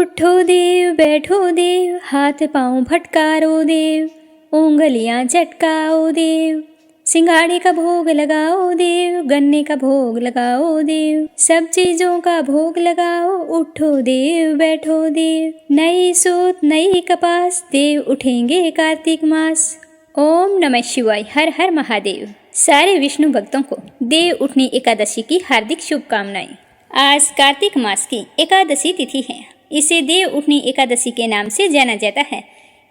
उठो देव बैठो देव, हाथ पाँव फटकारो देव, उंगलियां चटकाओ देव, सिंघाड़े का भोग लगाओ देव, गन्ने का भोग लगाओ देव, सब चीजों का भोग लगाओ। उठो देव बैठो देव, नई सूत नई कपास, देव उठेंगे कार्तिक मास। ओम नमः शिवाय। हर हर महादेव। सारे विष्णु भक्तों को देव उठनी एकादशी की हार्दिक शुभकामनाएं। आज कार्तिक मास की एकादशी तिथि है। इसे देव उठनी एकादशी के नाम से जाना जाता है।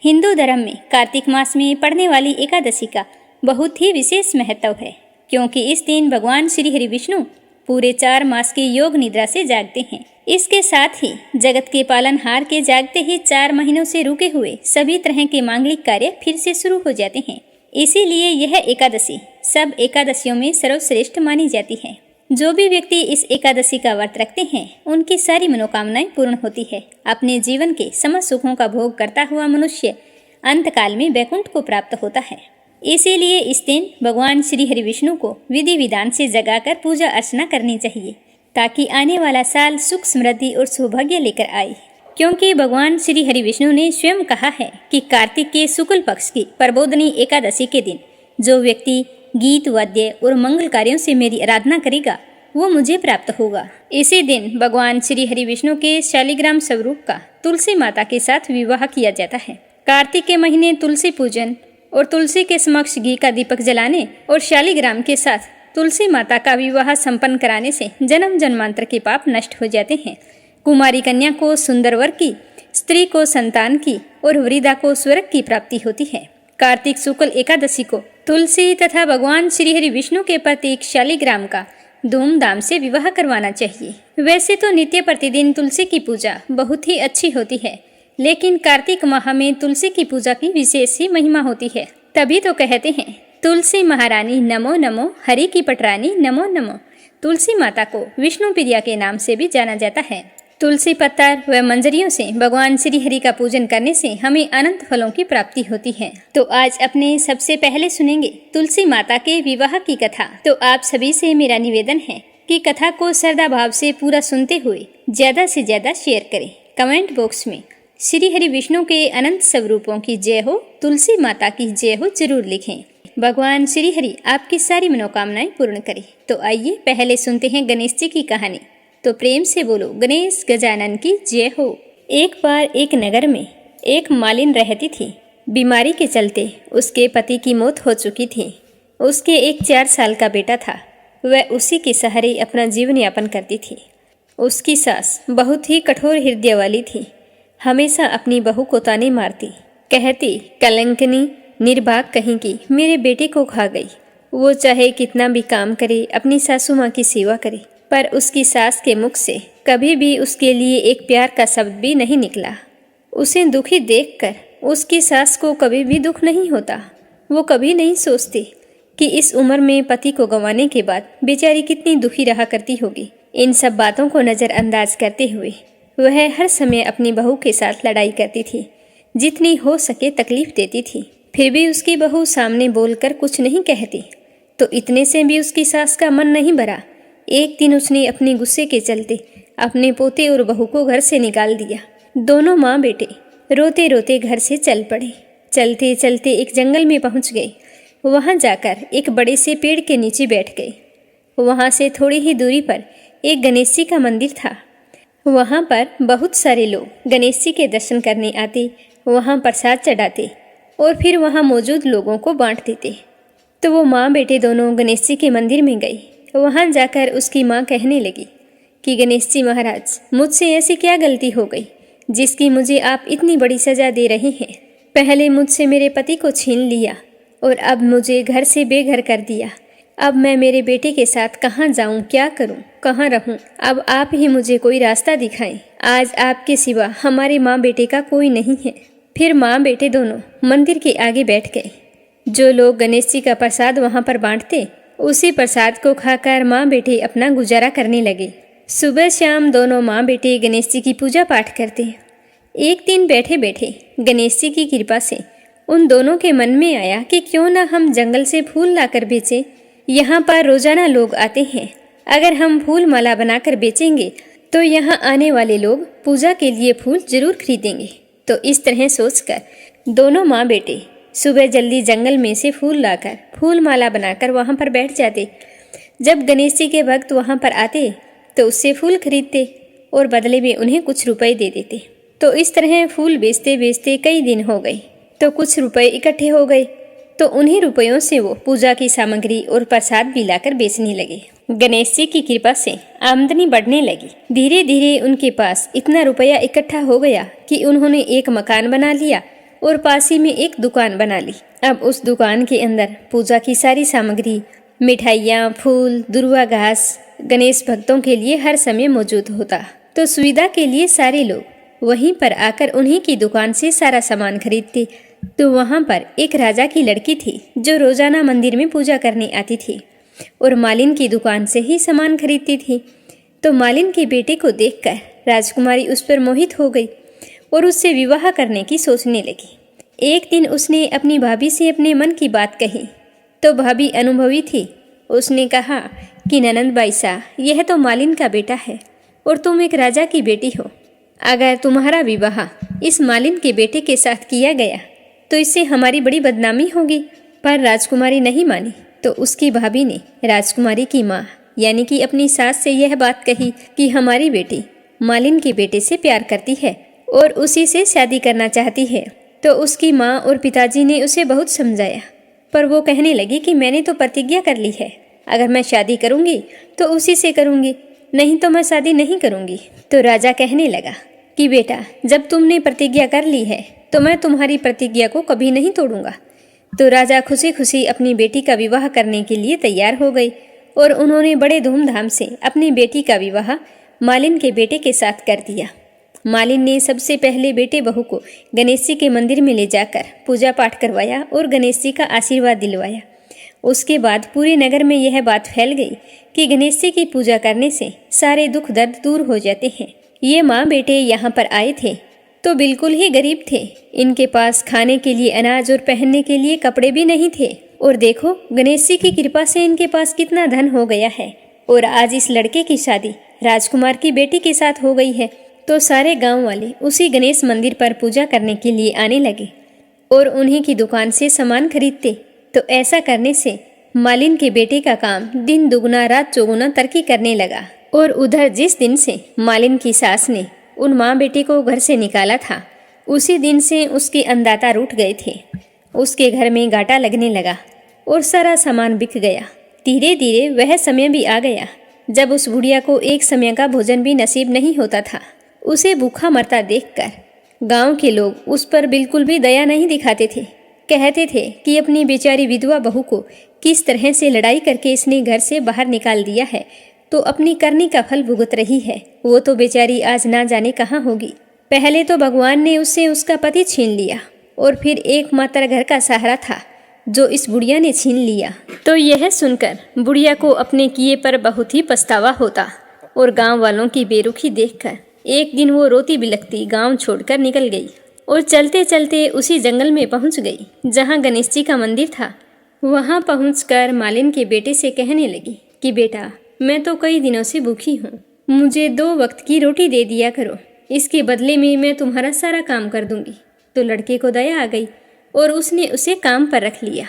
हिंदू धर्म में कार्तिक मास में पड़ने वाली एकादशी का बहुत ही विशेष महत्व है, क्योंकि इस दिन भगवान श्री हरि विष्णु पूरे 4 मास की योग निद्रा से जागते हैं। इसके साथ ही जगत के पालनहार के जागते ही 4 महीनों से रुके हुए सभी तरह के मांगलिक कार्य फिर से शुरू हो जाते हैं। इसीलिए यह एकादशी सब एकादशियों में सर्वश्रेष्ठ मानी जाती है। जो भी व्यक्ति इस एकादशी का व्रत रखते हैं, उनकी सारी मनोकामनाएं पूर्ण होती है। अपने जीवन के समस्त सुखों का भोग करता हुआ मनुष्य अंतकाल में वैकुंठ को प्राप्त होता है। इसीलिए इस दिन भगवान श्री हरि विष्णु को विधि विधान से जगाकर पूजा अर्चना करनी चाहिए, ताकि आने वाला साल सुख समृद्धि और सौभाग्य लेकर आए। क्योंकि भगवान श्री हरि विष्णु ने स्वयं कहा है कि कार्तिक के शुक्ल पक्ष की प्रबोधनी एकादशी के दिन जो व्यक्ति गीत वाद्य और मंगल कार्यों से मेरी आराधना करेगा, वो मुझे प्राप्त होगा। इसी दिन भगवान श्री हरि विष्णु के शालिग्राम स्वरूप का तुलसी माता के साथ विवाह किया जाता है। कार्तिक के महीने तुलसी पूजन और तुलसी के समक्ष घी का दीपक जलाने और शालिग्राम के साथ तुलसी माता का विवाह संपन्न कराने से जन्म जन्मांतर के पाप नष्ट हो जाते हैं। कुमारी कन्या को सुंदर वर की, स्त्री को संतान की और वृद्धा को स्वर्ग की प्राप्ति होती है। कार्तिक शुक्ल एकादशी को तुलसी तथा भगवान श्री हरि विष्णु के प्रतीक शालिग्राम का धूमधाम से विवाह करवाना चाहिए। वैसे तो नित्य प्रतिदिन तुलसी की पूजा बहुत ही अच्छी होती है, लेकिन कार्तिक माह में तुलसी की पूजा की विशेष ही महिमा होती है। तभी तो कहते हैं, तुलसी महारानी नमो नमो, हरि की पटरानी नमो नमो। तुलसी माता को विष्णु प्रिया के नाम से भी जाना जाता है। तुलसी पत्तर व मंजरियों से भगवान श्री हरि का पूजन करने से हमें अनंत फलों की प्राप्ति होती है। तो आज अपने सबसे पहले सुनेंगे तुलसी माता के विवाह की कथा। तो आप सभी से मेरा निवेदन है कि कथा को श्रद्धा भाव से पूरा सुनते हुए ज्यादा से ज्यादा शेयर करें। कमेंट बॉक्स में श्री हरि विष्णु के अनंत स्वरूपों की जय हो, तुलसी माता की जय हो जरूर लिखें। भगवान श्री हरि आपकी सारी मनोकामनाएं पूर्ण करे। तो आइए पहले सुनते हैं गणेश जी की कहानी। तो प्रेम से बोलो गणेश गजानन की जय हो। एक बार एक नगर में एक मालिन रहती थी। बीमारी के चलते उसके पति की मौत हो चुकी थी। उसके एक 4 साल का बेटा था। वह उसी के सहारे अपना जीवन यापन करती थी। उसकी सास बहुत ही कठोर हृदय वाली थी। हमेशा अपनी बहू को ताने मारती, कहती कलंकनी निर्भाग कहीं की मेरे बेटे को खा गई। वो चाहे कितना भी काम करे, अपनी सासू माँ की सेवा करे, पर उसकी सास के मुख से कभी भी उसके लिए एक प्यार का शब्द भी नहीं निकला। उसे दुखी देखकर उसकी सास को कभी भी दुख नहीं होता। वो कभी नहीं सोचती कि इस उम्र में पति को गंवाने के बाद बेचारी कितनी दुखी रहा करती होगी। इन सब बातों को नज़रअंदाज करते हुए वह हर समय अपनी बहू के साथ लड़ाई करती थी। जितनी हो सके तकलीफ देती थी, फिर भी उसकी बहू सामने बोलकर कुछ नहीं कहती। तो इतने से भी उसकी सास का मन नहीं भरा। एक दिन उसने अपने गुस्से के चलते अपने पोते और बहू को घर से निकाल दिया। दोनों माँ बेटे रोते रोते घर से चल पड़े। चलते चलते एक जंगल में पहुँच गए। वहाँ जाकर एक बड़े से पेड़ के नीचे बैठ गए। वहाँ से थोड़ी ही दूरी पर एक गणेश जी का मंदिर था। वहाँ पर बहुत सारे लोग गणेश जी के दर्शन करने आते, वहाँ प्रसाद चढ़ाते और फिर वहाँ मौजूद लोगों को बांट देते। तो वो माँ बेटे दोनों गणेश जी के मंदिर में गए। वहाँ जाकर उसकी माँ कहने लगी कि गणेश जी महाराज, मुझसे ऐसी क्या गलती हो गई जिसकी मुझे आप इतनी बड़ी सजा दे रहे हैं। पहले मुझसे मेरे पति को छीन लिया और अब मुझे घर से बेघर कर दिया। अब मैं मेरे बेटे के साथ कहाँ जाऊँ, क्या करूँ, कहाँ रहूँ? अब आप ही मुझे कोई रास्ता दिखाएं। आज आपके सिवा हमारे माँ बेटे का कोई नहीं है। फिर माँ बेटे दोनों मंदिर के आगे बैठ गए। जो लोग गणेश जी का प्रसाद वहाँ पर बांटते, उसी प्रसाद को खाकर माँ बेटे अपना गुजारा करने लगे। सुबह शाम दोनों माँ बेटे गणेश जी की पूजा पाठ करते। एक दिन बैठे बैठे गणेश जी की कृपा से उन दोनों के मन में आया कि क्यों ना हम जंगल से फूल लाकर बेचें। यहाँ पर रोजाना लोग आते हैं। अगर हम फूल माला बनाकर बेचेंगे तो यहाँ आने वाले लोग पूजा के लिए फूल जरूर खरीदेंगे। तो इस तरह सोचकर दोनों माँ बेटे सुबह जल्दी जंगल में से फूल लाकर फूल माला बनाकर वहाँ पर बैठ जाते। जब गणेश जी के भक्त वहाँ पर आते तो उससे फूल खरीदते और बदले में उन्हें कुछ रुपए दे देते। तो इस तरह फूल बेचते बेचते कई दिन हो गए। तो कुछ रुपए इकट्ठे हो गए, तो उन्हीं रुपयों से वो पूजा की सामग्री और प्रसाद भी लाकर बेचने लगे। गणेश जी की कृपा से आमदनी बढ़ने लगी। धीरे धीरे उनके पास इतना रुपया इकट्ठा हो गया कि उन्होंने एक मकान बना लिया और पास ही में एक दुकान बना ली। अब उस दुकान के अंदर पूजा की सारी सामग्री, मिठाइयाँ, फूल, दुर्वा घास गणेश भक्तों के लिए हर समय मौजूद होता। तो सुविधा के लिए सारे लोग वहीं पर आकर उन्हीं की दुकान से सारा सामान खरीदते। तो वहाँ पर एक राजा की लड़की थी जो रोजाना मंदिर में पूजा करने आती थी और मालिन की दुकान से ही सामान खरीदती थी। तो मालिन के बेटे को देखकर राजकुमारी उस पर मोहित हो गई और उससे विवाह करने की सोचने लगी। एक दिन उसने अपनी भाभी से अपने मन की बात कही। तो भाभी अनुभवी थी। उसने कहा कि ननंद बाईसा, यह तो मालिन का बेटा है और तुम एक राजा की बेटी हो। अगर तुम्हारा विवाह इस मालिन के बेटे के साथ किया गया तो इससे हमारी बड़ी बदनामी होगी। पर राजकुमारी नहीं मानी। तो उसकी भाभी ने राजकुमारी की माँ यानी कि अपनी सास से यह बात कही कि हमारी बेटी मालिन के बेटे से प्यार करती है और उसी से शादी करना चाहती है। तो उसकी माँ और पिताजी ने उसे बहुत समझाया, पर वो कहने लगी कि मैंने तो प्रतिज्ञा कर ली है, अगर मैं शादी करूँगी तो उसी से करूँगी, नहीं तो मैं शादी नहीं करूँगी। तो राजा कहने लगा कि बेटा, जब तुमने प्रतिज्ञा कर ली है तो मैं तुम्हारी प्रतिज्ञा को कभी नहीं तोड़ूंगा। तो राजा खुशी खुशी अपनी बेटी का विवाह करने के लिए तैयार हो गई और उन्होंने बड़े धूमधाम से अपनी बेटी का विवाह मालिन के बेटे के साथ कर दिया। मालिन ने सबसे पहले बेटे बहू को गणेश जी के मंदिर में ले जाकर पूजा पाठ करवाया और गणेश जी का आशीर्वाद दिलवाया। उसके बाद पूरे नगर में यह बात फैल गई कि गणेश जी की पूजा करने से सारे दुख दर्द दूर हो जाते हैं। ये माँ बेटे यहाँ पर आए थे तो बिल्कुल ही गरीब थे। इनके पास खाने के लिए अनाज और पहनने के लिए कपड़े भी नहीं थे। और देखो गणेश जी की कृपा से इनके पास कितना धन हो गया है। और आज इस लड़के की शादी राजकुमार की बेटी के साथ हो गई है। तो सारे गांव वाले उसी गणेश मंदिर पर पूजा करने के लिए आने लगे और उन्हीं की दुकान से सामान खरीदते। तो ऐसा करने से मालिन के बेटे का काम दिन दुगना रात चौगुना तरक्की करने लगा। और उधर जिस दिन से मालिन की सास ने उन माँ बेटे को घर से निकाला था, उसी दिन से उसके अन्नदाता रूठ गए थे। उसके घर में घाटा लगने लगा और सारा सामान बिक गया। धीरे धीरे वह समय भी आ गया जब उस बुढ़िया को एक समय का भोजन भी नसीब नहीं होता था। उसे भूखा मरता देखकर गांव के लोग उस पर बिल्कुल भी दया नहीं दिखाते थे। कहते थे कि अपनी बेचारी विधवा बहू को किस तरह से लड़ाई करके इसने घर से बाहर निकाल दिया है, तो अपनी करनी का फल भुगत रही है। वो तो बेचारी आज ना जाने कहाँ होगी। पहले तो भगवान ने उससे उसका पति छीन लिया और फिर एकमात्र घर का सहारा था जो इस बुढ़िया ने छीन लिया। तो यह सुनकर बुढ़िया को अपने किए पर बहुत ही पछतावा होता और गांव वालों की बेरुखी देखकर एक दिन वो रोती बिलखती गांव छोड़कर निकल गई और चलते चलते उसी जंगल में पहुंच गई जहां गणेश जी का मंदिर था। वहां पहुंचकर मालिन के बेटे से कहने लगी कि बेटा, मैं तो कई दिनों से भूखी हूँ, मुझे 2 वक्त की रोटी दे दिया करो, इसके बदले में मैं तुम्हारा सारा काम कर दूंगी। तो लड़के को दया आ गई और उसने उसे काम पर रख लिया।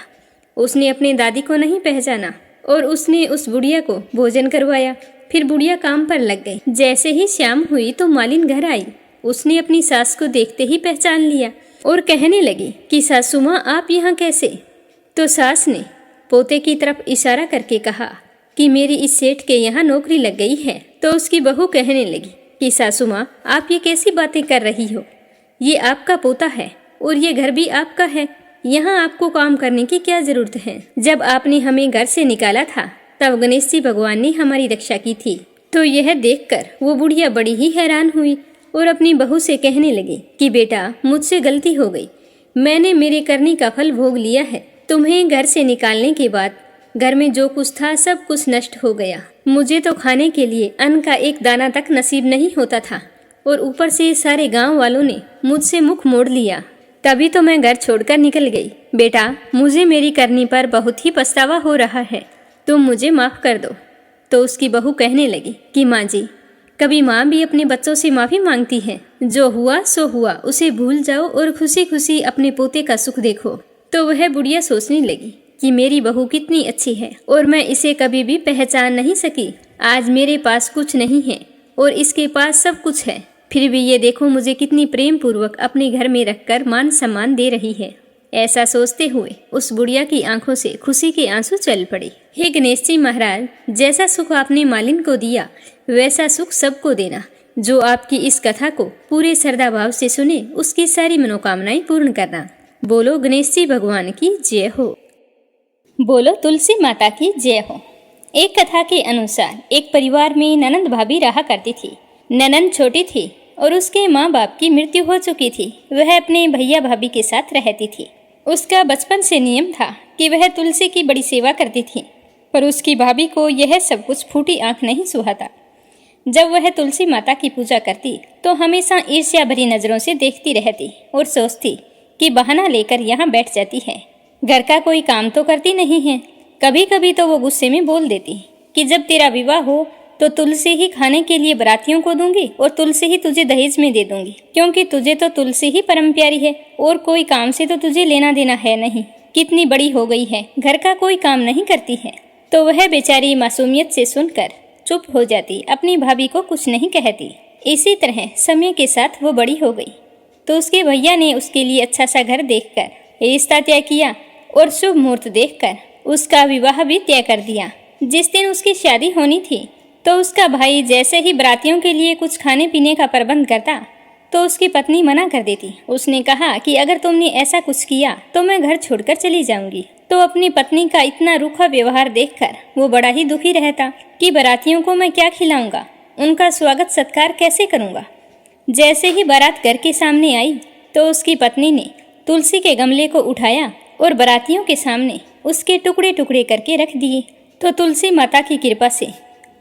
उसने अपने दादी को नहीं पहचाना और उसने उस बुढ़िया को भोजन करवाया। फिर बुढ़िया काम पर लग गई। जैसे ही शाम हुई तो मालिन घर आई। उसने अपनी सास को देखते ही पहचान लिया और कहने लगी कि सासू माँ, आप यहाँ कैसे? तो सास ने पोते की तरफ इशारा करके कहा कि मेरी इस सेठ के यहाँ नौकरी लग गई है। तो उसकी बहू कहने लगी कि सासू माँ, आप ये कैसी बातें कर रही हो? ये आपका पोता है और ये घर भी आपका है, यहाँ आपको काम करने की क्या जरूरत है? जब आपने हमें घर से निकाला था तब गणेश जी भगवान ने हमारी रक्षा की थी। तो यह देखकर वो बुढ़िया बड़ी ही हैरान हुई और अपनी बहू से कहने लगी कि बेटा, मुझसे गलती हो गई, मैंने मेरे करने का फल भोग लिया है। तुम्हें घर से निकालने के बाद घर में जो कुछ था सब कुछ नष्ट हो गया। मुझे तो खाने के लिए अन्न का एक दाना तक नसीब नहीं होता था और ऊपर से सारे गांव वालों ने मुझसे मुख मोड़ लिया। तभी तो मैं घर छोड़कर निकल गई। बेटा, मुझे मेरी करनी पर बहुत ही पछतावा हो रहा है, तुम मुझे माफ कर दो। तो उसकी बहू कहने लगी कि माँ जी, कभी माँ भी अपने बच्चों से माफ़ी मांगती है। जो हुआ सो हुआ, उसे भूल जाओ और खुशी खुशी अपने पोते का सुख देखो। तो वह बुढ़िया सोचने लगी कि मेरी बहू कितनी अच्छी है और मैं इसे कभी भी पहचान नहीं सकी। आज मेरे पास कुछ नहीं है और इसके पास सब कुछ है, फिर भी ये देखो मुझे कितनी प्रेम पूर्वक अपने घर में रखकर मान सम्मान दे रही है। ऐसा सोचते हुए उस बुढ़िया की आंखों से खुशी के आंसू चल पड़े। हे गणेश जी महाराज, जैसा सुख आपने मालिन को दिया वैसा सुख सबको देना। जो आपकी इस कथा को पूरे श्रद्धा भाव से सुने उसकी सारी मनोकामनाएं पूर्ण करना। बोलो गणेश जी भगवान की जय हो। बोलो तुलसी माता की जय हो। एक कथा के अनुसार एक परिवार में ननंद भाभी रहा करती थी। ननंद छोटी थी और उसके माँ बाप की मृत्यु हो चुकी थी। वह अपने भैया भाभी के साथ रहती थी। उसका बचपन से नियम था कि वह तुलसी की बड़ी सेवा करती थी, पर उसकी भाभी को यह सब कुछ फूटी आंख नहीं सुहाता। जब वह तुलसी माता की पूजा करती तो हमेशा ईर्ष्या भरी नजरों से देखती रहती और सोचती कि बहाना लेकर यहाँ बैठ जाती है, घर का कोई काम तो करती नहीं है। कभी कभी तो वो गुस्से में बोल देती कि जब तेरा विवाह हो तो तुलसी ही खाने के लिए बरातियों को दूंगी और तुलसी ही तुझे दहेज में दे दूंगी, क्योंकि तुझे तो तुलसी ही परम प्यारी है और कोई काम से तो तुझे लेना देना है नहीं। कितनी बड़ी हो गई है, घर का कोई काम नहीं करती है। तो वह बेचारी मासूमियत से सुनकर चुप हो जाती, अपनी भाभी को कुछ नहीं कहती। इसी तरह समय के साथ वो बड़ी हो गई तो उसके भैया ने उसके लिए अच्छा सा घर देखकर रिश्ता तय किया और शुभ मुहूर्त देखकर उसका विवाह भी तय कर दिया। जिस दिन उसकी शादी होनी थी तो उसका भाई जैसे ही बरातियों के लिए कुछ खाने पीने का प्रबंध करता तो उसकी पत्नी मना कर देती। उसने कहा कि अगर तुमने ऐसा कुछ किया तो मैं घर छोड़कर चली जाऊंगी। तो अपनी पत्नी का इतना रूखा व्यवहार देखकर वो बड़ा ही दुखी रहता कि बरातियों को मैं क्या खिलाऊंगा, उनका स्वागत सत्कार कैसे करूंगा। जैसे ही बारात घर के सामने आई तो उसकी पत्नी ने तुलसी के गमले को उठाया और बरातियों के सामने उसके टुकड़े टुकड़े करके रख दिए। तो तुलसी माता की कृपा से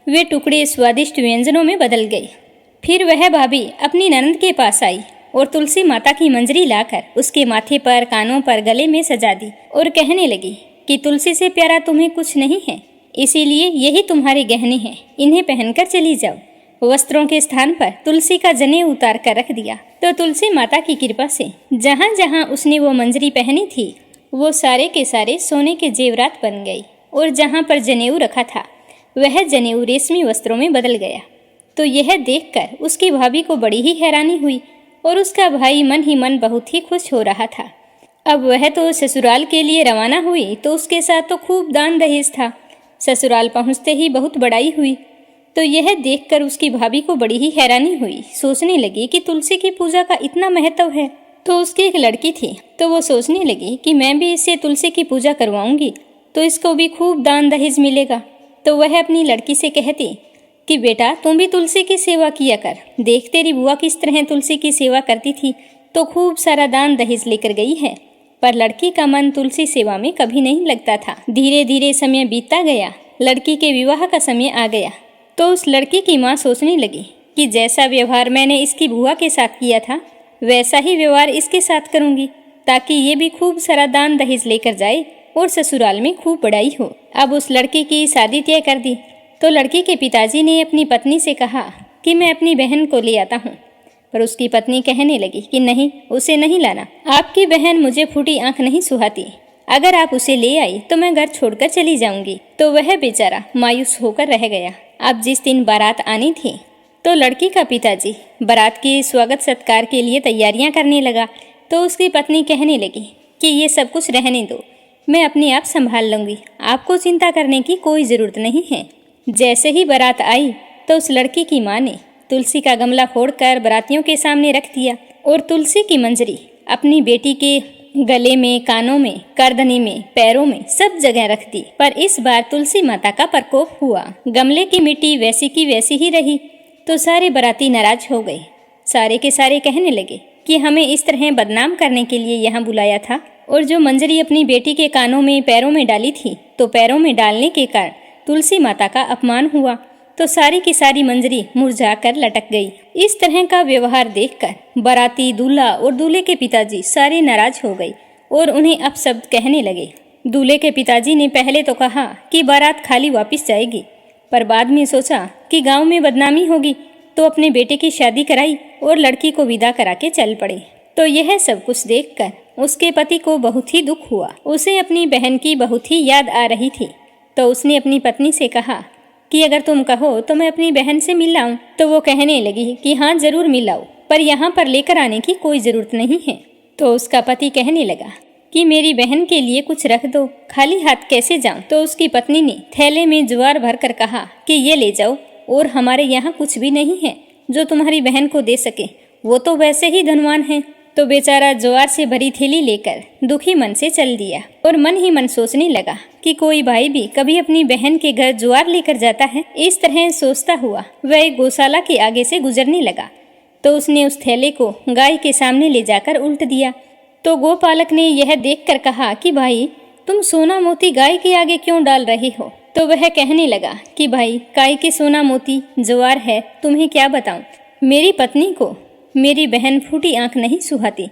वे टुकड़े स्वादिष्ट व्यंजनों में बदल गए। फिर वह भाभी अपनी ननंद के पास आई और तुलसी माता की मंजरी लाकर उसके माथे पर, कानों पर, गले में सजा दी और कहने लगी कि तुलसी से प्यारा तुम्हें कुछ नहीं है, इसीलिए यही तुम्हारे गहने हैं, इन्हें पहनकर चली जाओ। वस्त्रों के स्थान पर तुलसी का जनेऊ उतार कर रख दिया। तो तुलसी माता की कृपा से जहाँ जहाँ उसने वो मंजरी पहनी थी वो सारे के सारे सोने के जेवरात बन गई और जहाँ पर जनेऊ रखा था वह जनेऊ रेशमी वस्त्रों में बदल गया। तो यह देखकर उसकी भाभी को बड़ी ही हैरानी हुई और उसका भाई मन ही मन बहुत ही खुश हो रहा था। अब वह तो ससुराल के लिए रवाना हुई तो उसके साथ तो खूब दान दहेज था। ससुराल पहुंचते ही बहुत बड़ाई हुई। तो यह देखकर उसकी भाभी को बड़ी ही हैरानी हुई। सोचने लगी कि तुलसी की पूजा का इतना महत्व है। तो उसकी एक लड़की थी तो वो सोचने लगी कि मैं भी इससे तुलसी की पूजा करवाऊंगी तो इसको भी खूब दान दहेज मिलेगा। तो वह अपनी लड़की से कहती कि बेटा तुम भी तुलसी की सेवा किया कर, देख तेरी बुआ किस तरह तुलसी की सेवा करती थी तो खूब सारा दान दहेज लेकर गई है। पर लड़की का मन तुलसी सेवा में कभी नहीं लगता था। धीरे धीरे समय बीतता गया, लड़की के विवाह का समय आ गया। तो उस लड़की की माँ सोचने लगी कि जैसा व्यवहार मैंने इसकी बुआ के साथ किया था वैसा ही व्यवहार इसके साथ करूंगी ताकि ये भी खूब सारा दान दहेज लेकर जाए और ससुराल में खूब बड़ाई हो। अब उस लड़की की शादी तय कर दी। तो लड़की के पिताजी ने अपनी पत्नी से कहा कि मैं अपनी बहन को ले आता हूँ, पर उसकी पत्नी कहने लगी कि नहीं, उसे नहीं लाना। आपकी बहन मुझे फूटी आंख नहीं सुहाती, अगर आप उसे ले आई तो मैं घर छोड़कर चली जाऊंगी। तो वह बेचारा मायूस होकर रह गया। अब जिस दिन बारात आनी थी तो लड़की का पिताजी बारात की स्वागत सत्कार के लिए तैयारियां करने लगा। तो उसकी पत्नी कहने लगी कि ये सब कुछ रहने दो, मैं अपने आप संभाल लूंगी, आपको चिंता करने की कोई ज़रूरत नहीं है। जैसे ही बारात आई तो उस लड़की की माँ ने तुलसी का गमला फोड़कर बारातियों के सामने रख दिया और तुलसी की मंजरी अपनी बेटी के गले में, कानों में, करधनी में, पैरों में सब जगह रख दी। पर इस बार तुलसी माता का प्रकोप हुआ। गमले की मिट्टी वैसी की वैसी ही रही। तो सारे बाराती नाराज हो गए। सारे के सारे कहने लगे कि हमें इस तरह बदनाम करने के लिए यहाँ बुलाया था, और जो मंजरी अपनी बेटी के कानों में, पैरों में डाली थी तो पैरों में डालने के कारण तुलसी माता का अपमान हुआ। तो सारी की सारी मंजरी मुरझा कर लटक गई। इस तरह का व्यवहार देखकर बाराती, दूल्हा और दूल्हे के पिताजी सारे नाराज हो गए और उन्हें अपशब्द कहने लगे। दूल्हे के पिताजी ने पहले तो कहा कि बारात खाली वापस जाएगी, पर बाद में सोचा कि गांव में बदनामी होगी तो अपने बेटे की शादी कराई और लड़की को विदा करा के चल पड़े। तो यह सब कुछ देखकर उसके पति को बहुत ही दुख हुआ। उसे अपनी बहन की बहुत ही याद आ रही थी। तो उसने अपनी पत्नी से कहा कि अगर तुम कहो तो मैं अपनी बहन से मिल लाऊं। तो वो कहने लगी कि हाँ जरूर मिल लाओ, पर यहाँ पर लेकर आने की कोई जरूरत नहीं है। तो उसका पति कहने लगा कि मेरी बहन के लिए कुछ रख दो, खाली हाथ कैसे जाऊं। तो उसकी पत्नी ने थैले में ज्वार भर कर कहा कि ये ले जाओ, और हमारे यहाँ कुछ भी नहीं है जो तुम्हारी बहन को दे सके, वो तो वैसे ही धनवान है। तो बेचारा ज्वार से भरी थैली लेकर दुखी मन से चल दिया और मन ही मन सोचने लगा कि कोई भाई भी कभी अपनी बहन के घर ज्वार लेकर जाता है। इस तरह सोचता हुआ वह एक गौशाला के आगे से गुजरने लगा। तो उसने उस थैले को गाय के सामने ले जाकर उल्ट दिया। तो गोपालक ने यह देखकर कहा कि भाई तुम सोना मोती गाय के आगे क्यों डाल रहे हो। तो वह कहने लगा कि भाई काय के सोना मोती ज्वार है, तुम्हें क्या बताऊं। मेरी पत्नी को मेरी बहन फूटी आंख नहीं सुहाती।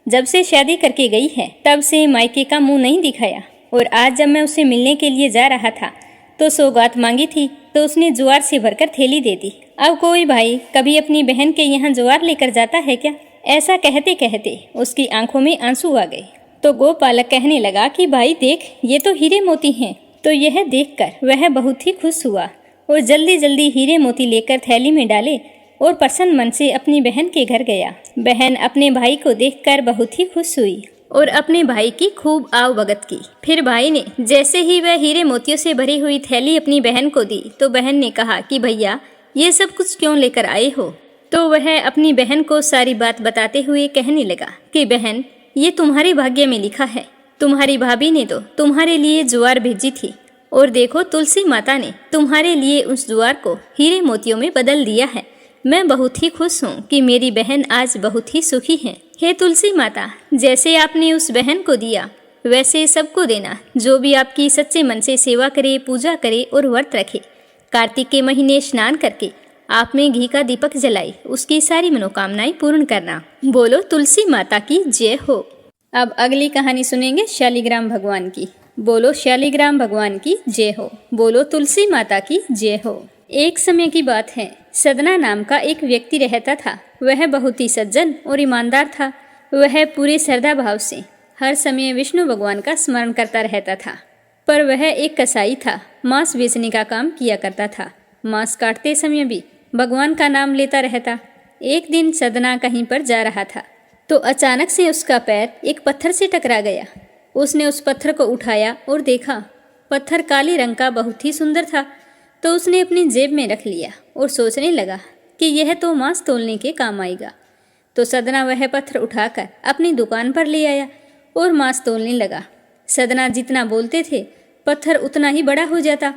जब से शादी करके गई है तब से मायके का मुंह नहीं दिखाया, और आज जब मैं उससे मिलने के लिए जा रहा था तो सौगात मांगी थी तो उसने ज्वार से भरकर थैली दे दी। अब कोई भाई कभी अपनी बहन के यहाँ ज्वार लेकर जाता है क्या। ऐसा कहते कहते उसकी आंखों में आंसू आ गए। तो गोपालक कहने लगा कि भाई देख, ये तो हीरे मोती हैं। तो यह देखकर वह बहुत ही खुश हुआ और जल्दी जल्दी हीरे मोती लेकर थैली में डाले और प्रसन्न मन से अपनी बहन के घर गया। बहन अपने भाई को देखकर बहुत ही खुश हुई और अपने भाई की खूब आव भगत की। फिर भाई ने जैसे ही वह हीरे मोतियों से भरी हुई थैली अपनी बहन को दी तो बहन ने कहा कि भैया ये सब कुछ क्यों लेकर आए हो। तो वह अपनी बहन को सारी बात बताते हुए कहने लगा कि बहन, ये तुम्हारे भाग्य में लिखा है। तुम्हारी भाभी ने तो तुम्हारे लिए ज्वार भेजी थी, और देखो तुलसी माता ने तुम्हारे लिए उस ज्वार को हीरे मोतियों में बदल दिया है। मैं बहुत ही खुश हूँ कि मेरी बहन आज बहुत ही सुखी है। हे तुलसी माता, जैसे आपने उस बहन को दिया वैसे सबको देना, जो भी आपकी सच्चे मन से सेवा करे, पूजा करे और व्रत रखे। कार्तिक के महीने स्नान करके आप में घी का दीपक जलाए, उसकी सारी मनोकामनाएं पूर्ण करना। बोलो तुलसी माता की जय हो। अब अगली कहानी सुनेंगे शालिग्राम भगवान की। बोलो शालिग्राम भगवान की जय हो। बोलो तुलसी माता की जय हो। एक समय की बात है, सदना नाम का एक व्यक्ति रहता था। वह बहुत ही सज्जन और ईमानदार था। वह पूरे श्रद्धा भाव से हर समय विष्णु भगवान का स्मरण करता रहता था। पर वह एक कसाई था, मांस बेचने का काम किया करता था। मांस काटते समय भी भगवान का नाम लेता रहता। एक दिन सदना कहीं पर जा रहा था तो अचानक से उसका पैर एक पत्थर से टकरा गया। उसने उस पत्थर को उठाया और देखा, पत्थर काले रंग का बहुत ही सुंदर था। तो उसने अपनी जेब में रख लिया और सोचने लगा कि यह तो मांस तोलने के काम आएगा। तो सदना वह पत्थर उठाकर अपनी दुकान पर ले आया और मांस तोलने लगा। सदना जितना बोलते थे पत्थर उतना ही बड़ा हो जाता।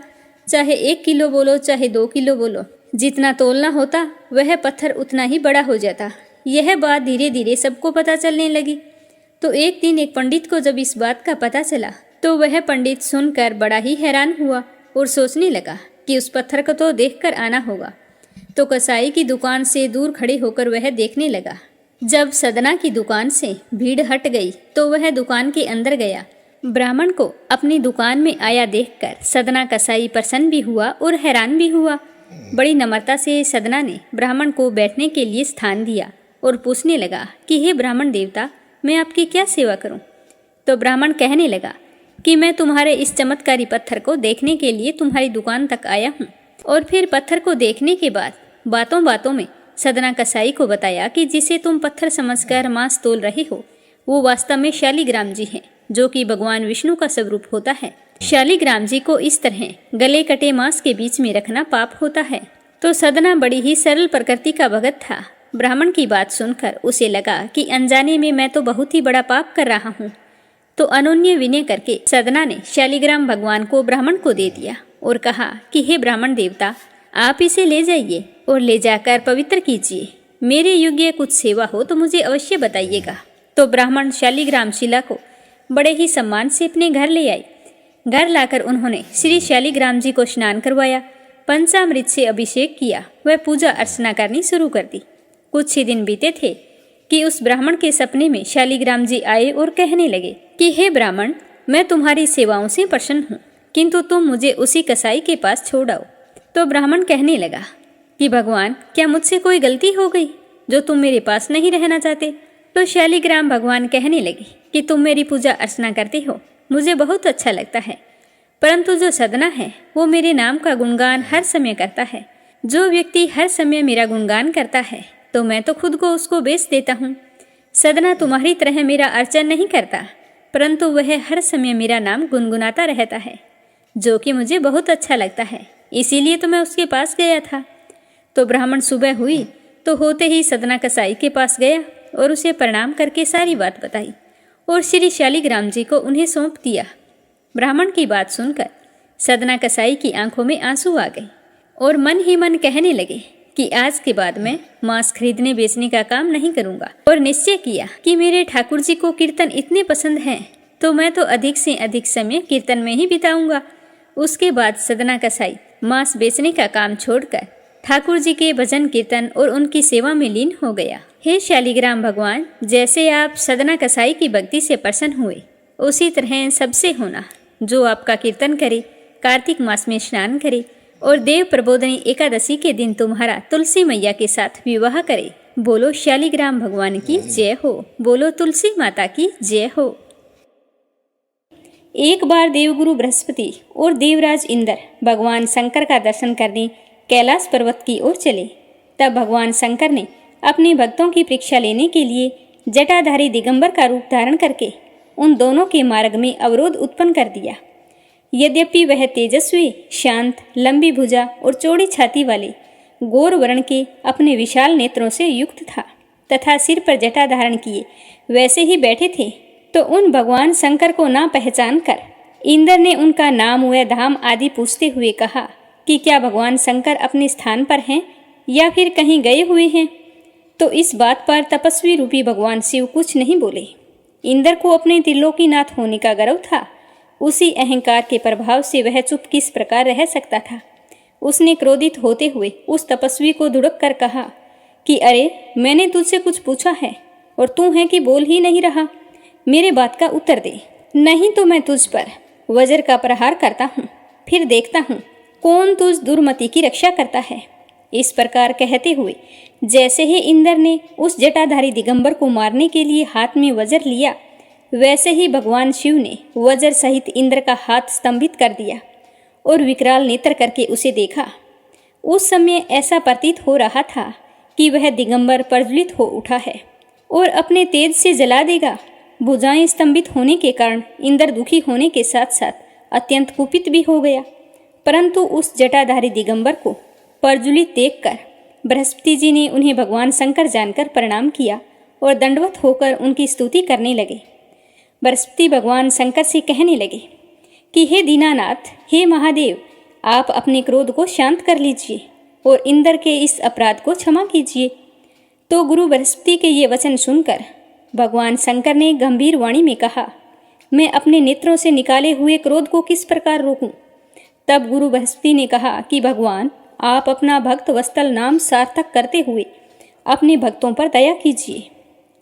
चाहे 1 किलो बोलो चाहे 2 किलो बोलो, जितना तोलना होता वह पत्थर उतना ही बड़ा हो जाता। यह बात धीरे धीरे सबको पता चलने लगी। तो एक दिन एक पंडित को जब इस बात का पता चला तो वह पंडित सुनकर बड़ा ही हैरान हुआ और सोचने लगा कि उस पत्थर को तो देखकर आना होगा। तो कसाई की दुकान से दूर खड़े होकर वह देखने लगा। जब सदना की दुकान से भीड़ हट गई तो वह दुकान के अंदर गया। ब्राह्मण को अपनी दुकान में आया देखकर सदना कसाई प्रसन्न भी हुआ और हैरान भी हुआ। बड़ी नम्रता से सदना ने ब्राह्मण को बैठने के लिए स्थान दिया और पूछने लगा कि हे ब्राह्मण देवता, मैं आपकी क्या सेवा करूं। तो ब्राह्मण कहने लगा कि मैं तुम्हारे इस चमत्कारी पत्थर को देखने के लिए तुम्हारी दुकान तक आया हूं। और फिर पत्थर को देखने के बाद बातों बातों में सदना कसाई को बताया कि जिसे तुम पत्थर समझकर मांस तोल रहे हो वो वास्तव में शालिग्राम जी हैं, जो कि भगवान विष्णु का स्वरूप होता है। शालिग्राम जी को इस तरह गले कटे मांस के बीच में रखना पाप होता है। तो सदना बड़ी ही सरल प्रकृति का भगत था। ब्राह्मण की बात सुनकर उसे लगा कि अनजाने में मैं तो बहुत ही बड़ा पाप कर रहा हूँ। तो अनन्य विनय करके सदना ने शालिग्राम भगवान को ब्राह्मण को दे दिया और कहा कि हे ब्राह्मण देवता, आप इसे ले जाइए और ले जाकर पवित्र कीजिए। मेरे योग्य कुछ सेवा हो तो मुझे अवश्य बताइएगा। तो ब्राह्मण शालिग्राम शिला को बड़े ही सम्मान से अपने घर ले आए। घर लाकर उन्होंने श्री शालिग्राम जी को स्नान करवाया, पंचामृत से अभिषेक किया, वह पूजा अर्चना करनी शुरू कर दी। कुछ ही दिन बीते थे कि उस ब्राह्मण के सपने में शालिग्राम जी आए और कहने लगे कि हे ब्राह्मण, मैं तुम्हारी सेवाओं से प्रसन्न हूँ, किंतु तुम मुझे उसी कसाई के पास छोड़ आओ। तो ब्राह्मण कहने लगा कि भगवान, क्या मुझसे कोई गलती हो गई जो तुम मेरे पास नहीं रहना चाहते? तो शालिग्राम भगवान कहने लगे कि तुम मेरी पूजा अर्चना करते हो, मुझे बहुत अच्छा लगता है, परंतु जो सदना है वो मेरे नाम का गुणगान हर समय करता है। जो व्यक्ति हर समय मेरा गुणगान करता है तो मैं तो खुद को उसको बेच देता हूँ। सदना तुम्हारी तरह मेरा अर्चन नहीं करता, परंतु वह हर समय मेरा नाम गुनगुनाता रहता है, जो कि मुझे बहुत अच्छा लगता है, इसीलिए तो मैं उसके पास गया था। तो ब्राह्मण सुबह हुई तो होते ही सदना कसाई के पास गया और उसे प्रणाम करके सारी बात बताई और श्री शालिग्राम जी को उन्हें सौंप दिया। ब्राह्मण की बात सुनकर सदना कसाई की आंखों में आंसू आ गए और मन ही मन कहने लगे कि आज के बाद मैं मांस खरीदने बेचने का काम नहीं करूंगा, और निश्चय किया कि मेरे ठाकुर जी को कीर्तन इतने पसंद हैं तो मैं तो अधिक से अधिक समय कीर्तन में ही बिताऊंगा। उसके बाद सदना कसाई मांस बेचने का काम छोड़कर ठाकुर जी के भजन कीर्तन और उनकी सेवा में लीन हो गया। हे शालिग्राम भगवान, जैसे आप सदना कसाई की भक्ति से प्रसन्न हुए, उसी तरह सबसे होना। जो आपका कीर्तन करे, कार्तिक मास में स्नान करे और देव प्रबोधनी एकादशी के दिन तुम्हारा तुलसी मैया के साथ विवाह करे। बोलो शालिग्राम भगवान की जय हो, बोलो तुलसी माता की जय हो। एक बार देवगुरु बृहस्पति और देवराज इंद्र भगवान शंकर का दर्शन करने कैलाश पर्वत की ओर चले। तब भगवान शंकर ने अपने भक्तों की परीक्षा लेने के लिए जटाधारी दिगंबर का रूप धारण करके उन दोनों के मार्ग में अवरोध उत्पन्न कर दिया। यद्यपि वह तेजस्वी, शांत, लंबी भुजा और चौड़ी छाती वाले गौर वर्ण के अपने विशाल नेत्रों से युक्त था तथा सिर पर जटा धारण किए वैसे ही बैठे थे, तो उन भगवान शंकर को ना पहचान कर इंद्र ने उनका नाम व धाम आदि पूछते हुए कहा कि क्या भगवान शंकर अपने स्थान पर हैं या फिर कहीं गए हुए हैं? तो इस बात पर तपस्वी रूपी भगवान शिव कुछ नहीं बोले। इंद्र को अपने त्रिलोकीनाथ होने का गर्व था। उसी अहंकार के प्रभाव से वह चुप किस प्रकार रह सकता था। उसने क्रोधित होते हुए उस तपस्वी को धुड़क कर कहा कि अरे, मैंने तुझसे कुछ पूछा है और तू है कि बोल ही नहीं रहा। मेरे बात का उत्तर दे, नहीं तो मैं तुझ पर वज्र का प्रहार करता हूँ, फिर देखता हूँ कौन तुझ दुर्मति की रक्षा करता है। इस प्रकार कहते हुए जैसे ही इंद्र ने उस जटाधारी दिगंबर को मारने के लिए हाथ में वज्र लिया, वैसे ही भगवान शिव ने वज्र सहित इंद्र का हाथ स्तंभित कर दिया और विकराल नेत्र करके उसे देखा। उस समय ऐसा प्रतीत हो रहा था कि वह दिगंबर प्रज्वलित हो उठा है और अपने तेज से जला देगा। भुजाएं स्तंभित होने के कारण इंद्र दुखी होने के साथ साथ अत्यंत कुपित भी हो गया, परंतु उस जटाधारी दिगंबर को प्रज्वलित देखकर बृहस्पति जी ने उन्हें भगवान शंकर जानकर प्रणाम किया और दंडवत होकर उनकी स्तुति करने लगे। बृहस्पति भगवान शंकर से कहने लगे कि हे दीनानाथ, हे महादेव, आप अपने क्रोध को शांत कर लीजिए और इंद्र के इस अपराध को क्षमा कीजिए। तो गुरु बृहस्पति के ये वचन सुनकर भगवान शंकर ने गंभीर वाणी में कहा, मैं अपने नेत्रों से निकाले हुए क्रोध को किस प्रकार रोकूं? तब गुरु बृहस्पति ने कहा कि भगवान, आप अपना भक्त वत्सल नाम सार्थक करते हुए अपने भक्तों पर दया कीजिए।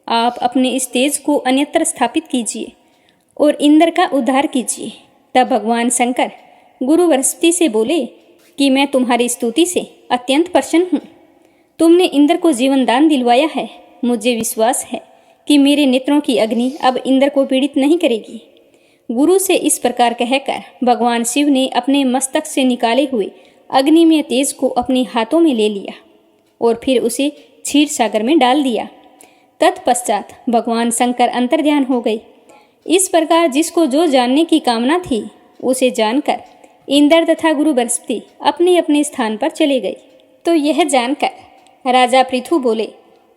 आप अपने इस तेज को अन्यत्र स्थापित कीजिए और इंद्र का उद्धार कीजिए। तब भगवान शंकर गुरु बृहस्पति से बोले कि मैं तुम्हारी स्तुति से अत्यंत प्रसन्न हूँ। तुमने इंद्र को जीवन दान दिलवाया है। मुझे विश्वास है कि मेरे नेत्रों की अग्नि अब इंद्र को पीड़ित नहीं करेगी। गुरु से इस प्रकार कहकर भगवान शिव ने अपने मस्तक से निकाले हुए अग्नि में तेज को अपने हाथों में ले लिया और फिर उसे क्षीर सागर में डाल दिया। तत्पश्चात भगवान शंकर अंतर्ध्यान हो गए। इस प्रकार जिसको जो जानने की कामना थी उसे जानकर इंद्र तथा गुरु बृहस्पति अपने अपने स्थान पर चले गए। तो यह जानकर राजा पृथु बोले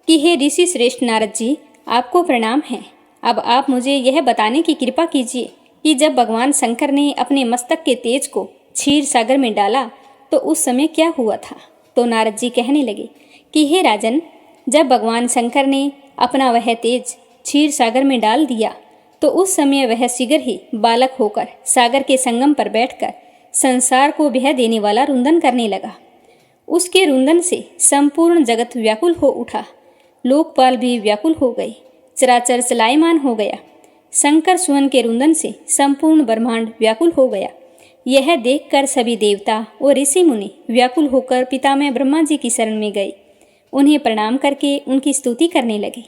कि हे ऋषि श्रेष्ठ नारद जी, आपको प्रणाम है। अब आप मुझे यह बताने की कृपा कीजिए कि जब भगवान शंकर ने अपने मस्तक के तेज को क्षीर सागर में डाला तो उस समय क्या हुआ था? तो नारद जी कहने लगे कि हे राजन, जब भगवान शंकर ने अपना वह तेज क्षीर सागर में डाल दिया तो उस समय वह शीघ्र ही बालक होकर सागर के संगम पर बैठकर संसार को ब्याह देने वाला रुंदन करने लगा। उसके रुंदन से संपूर्ण जगत व्याकुल हो उठा। लोकपाल भी व्याकुल हो गए, चराचर चलायमान हो गया। शंकर सुवन के रुंदन से संपूर्ण ब्रह्मांड व्याकुल हो गया। यह देखकर सभी देवता और ऋषि मुनि व्याकुल होकर पितामह ब्रह्मा जी की शरण में गए। उन्हें प्रणाम करके उनकी स्तुति करने लगे।